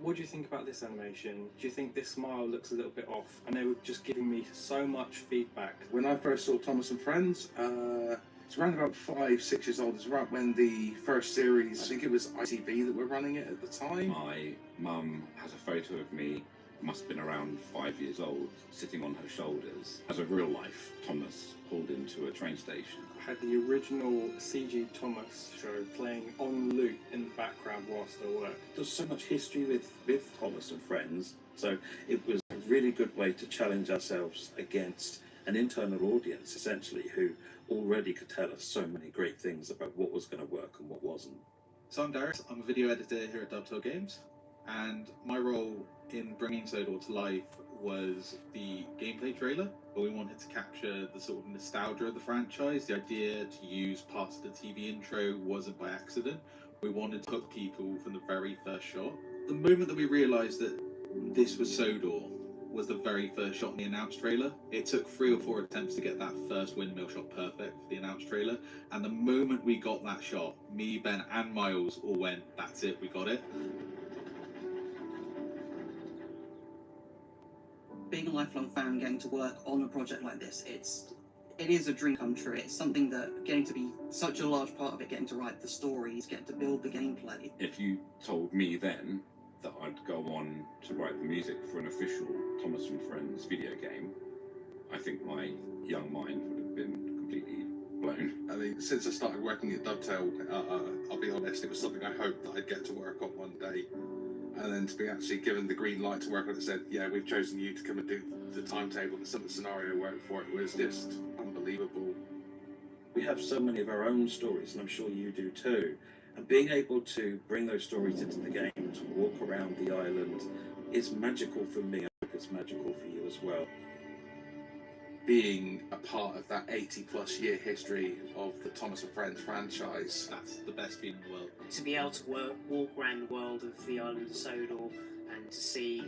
what do you think about this animation? Do you think this smile looks a little bit off? And they were just giving me so much feedback. When I first saw Thomas and Friends, it's around about 5, 6 years old. It's right when the first series, I think it was ITV that were running it at the time. My mum has a photo of me, must have been around 5 years old, sitting on her shoulders as a real life Thomas pulled into a train station. I had the original CG Thomas show playing on loop in the background whilst I worked. There's so much history with Thomas and Friends, so it was a really good way to challenge ourselves against an internal audience, essentially, who already could tell us so many great things about what was going to work and what wasn't. So I'm Darius, I'm a video editor here at Dovetail Games, and my role in bringing Sodor to life was the gameplay trailer, where we wanted to capture the sort of nostalgia of the franchise. The idea to use parts of the TV intro wasn't by accident. We wanted to hook people from the very first shot. The moment that we realised that this was Sodor was the very first shot in the announced trailer. It took 3 or 4 attempts to get that first windmill shot perfect for the announced trailer, and the moment we got that shot, me, Ben and Miles all went, that's it, we got it. Being a lifelong fan, getting to work on a project like this, it is a dream come true. It's something that getting to be such a large part of it, getting to write the stories, getting to build the gameplay. If you told me then that I'd go on to write the music for an official Thomas and Friends video game, I think my young mind would have been completely blown. I mean, since I started working at Dovetail, I'll be honest, it was something I hoped that I'd get to work on one day. And then to be actually given the green light to work on it, said, yeah, we've chosen you to come and do the timetable and some of the scenario work for it, was just unbelievable. We have so many of our own stories, and I'm sure you do too. And being able to bring those stories into the game, to walk around the island, is magical for me. I hope it's magical for you as well. Being a part of that 80-plus year history of the Thomas and Friends franchise, that's the best feeling in the world. To be able to walk around the world of the island of Sodor and to see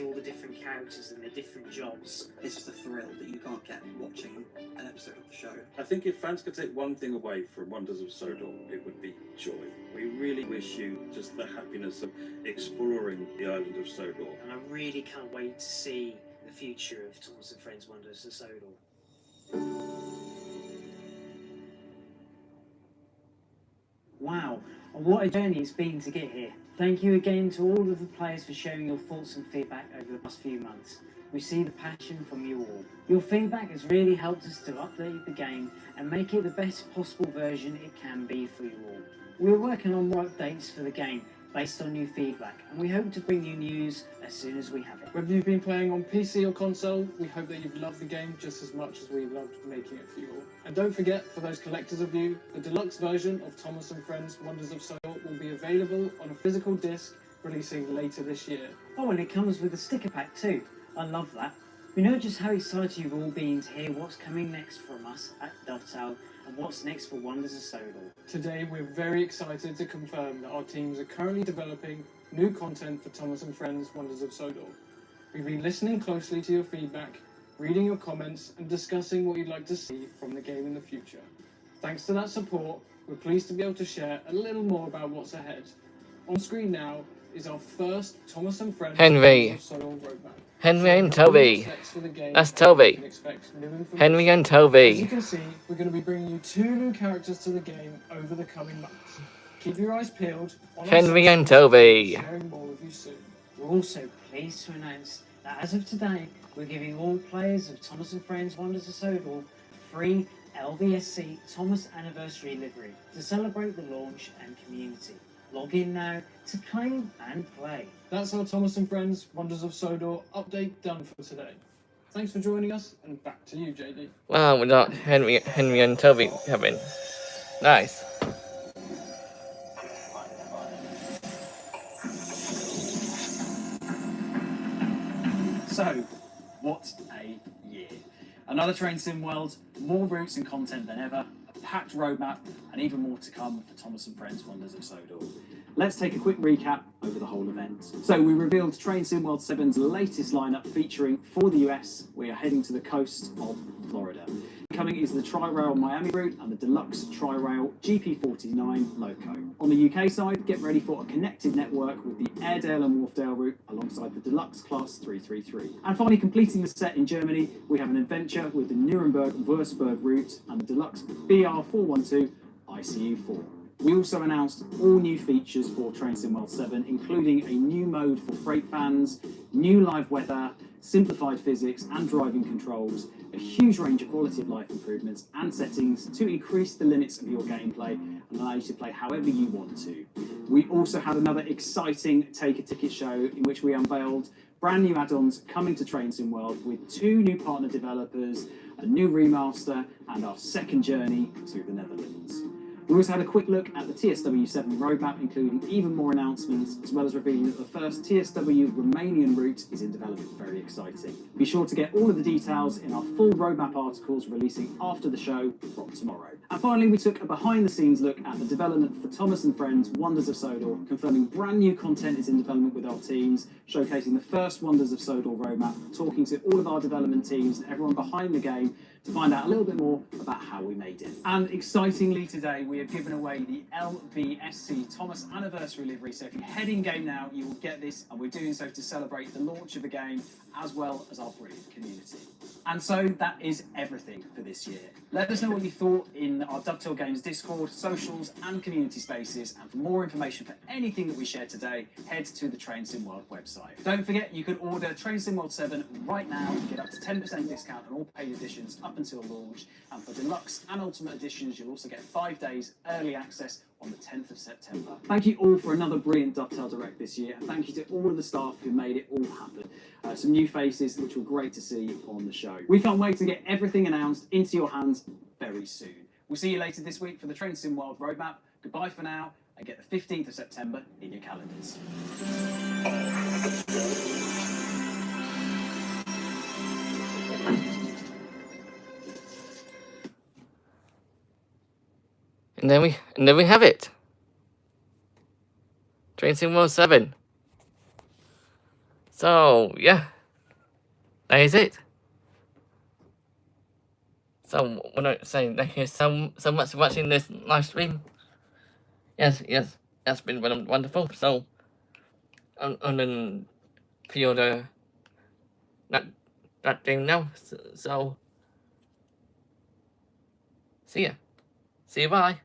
all the different characters and their different jobs. It's just a thrill that you can't get watching an episode of the show. I think if fans could take one thing away from Wonders of Sodor, it would be joy. We really wish you just the happiness of exploring the island of Sodor. And I really can't wait to see the future of Thomas and Friends Wonders of Sodor. Wow, what a journey it's been to get here. Thank you again to all of the players for sharing your thoughts and feedback over the past few months. We see the passion from you all. Your feedback has really helped us to update the game and make it the best possible version it can be for you all. We're working on more updates for the game based on new feedback, and we hope to bring you news as soon as we have it. Whether you've been playing on PC or console, we hope that you've loved the game just as much as we've loved making it for you all. And don't forget, for those collectors of you, the deluxe version of Thomas and Friends Wonders of Sodor will be available on a physical disc releasing later this year. Oh, and it comes with a sticker pack too. I love that. We know just how excited you've all been to hear what's coming next from us at Dovetail and what's next for Wonders of Sodor. Today we're very excited to confirm that our teams are currently developing new content for Thomas and Friends Wonders of Sodor. We've been listening closely to your feedback reading your comments and discussing what you'd like to see from the game in the future. Thanks to that support, we're pleased to be able to share a little more about what's ahead. On screen now is our first Thomas and Friends Henry. solo roadmap. Henry and showing Toby. what's next for the game That's and what you Toby. can expect new information. Henry and As you Toby. can see, we're going to be bringing you 2 new characters to the game over the coming months. Keep your eyes peeled on our Henry and socials, Toby. sharing more with you soon. We're also pleased to announce that as of today, we're giving all players of Thomas and Friends Wonders of Sodor free LBSC Thomas Anniversary livery to celebrate the launch and community. Log in now to claim and play. That's our Thomas and Friends Wonders of Sodor update done for today. Thanks for joining us, and back to you, JD. Wow, we got Henry and Toby coming. Nice. So, what a year. Another train sim world, more routes and content than ever, a packed roadmap, and even more to come for Thomas and Friends Wonders of Sodor. Let's take a quick recap over the whole event. So we revealed Train Sim World 7's latest lineup featuring, for the US, we are heading to the coast of Florida. Coming is the Tri-Rail Miami route and the deluxe Tri-Rail GP49 Loco. On the UK side, get ready for a connected network with the Airedale and Wharfdale route alongside the deluxe Class 333. And finally, completing the set in Germany, we have an adventure with the Nuremberg-Würzburg route and the deluxe BR412 ICU4. We also announced all new features for Train Sim World 7, including a new mode for freight fans, new live weather, simplified physics and driving controls, a huge range of quality of life improvements and settings to increase the limits of your gameplay and allow you to play however you want to. We also had another exciting Take a Ticket show in which we unveiled brand new add-ons coming to Train Sim World with 2 new partner developers, a new remaster and our second journey to the Netherlands. We also had a quick look at the TSW7 roadmap, including even more announcements, as well as revealing that the first TSW Romanian route is in development. Very exciting. Be sure to get all of the details in our full roadmap articles releasing after the show from tomorrow. And finally, we took a behind-the-scenes look at the development for Thomas and Friends Wonders of Sodor, confirming brand new content is in development with our teams, showcasing the first Wonders of Sodor roadmap, talking to all of our development teams and everyone behind the game to find out a little bit more about how we made it. And excitingly today, we have given away the LBSC Thomas Anniversary livery. So if you head in game now, you will get this, and we're doing so to celebrate the launch of the game as well as our brilliant community. And so that is everything for this year. Let us know what you thought in our Dovetail Games Discord, socials and community spaces. And for more information for anything that we shared today, head to the Train Sim World website. Don't forget, you can order Train Sim World 7 right now and get up to 10% discount on all paid editions up until launch. And for deluxe and ultimate editions, you'll also get 5 days early access on the 10th of September. Thank you all for another brilliant Dovetail Direct this year, and thank you to all of the staff who made it all happen. Some new faces which were great to see on the show. We can't wait to get everything announced into your hands very soon. We'll see you later this week for the Train Sim World roadmap. Goodbye for now, and get the 15th of September in your calendars. And then we have it. Train Sim World 7. So yeah, that is it. So what I say, thank you so much for watching this live stream. Yes, that's been wonderful. So I'm gonna pre-order that game now. So see ya. See you, bye.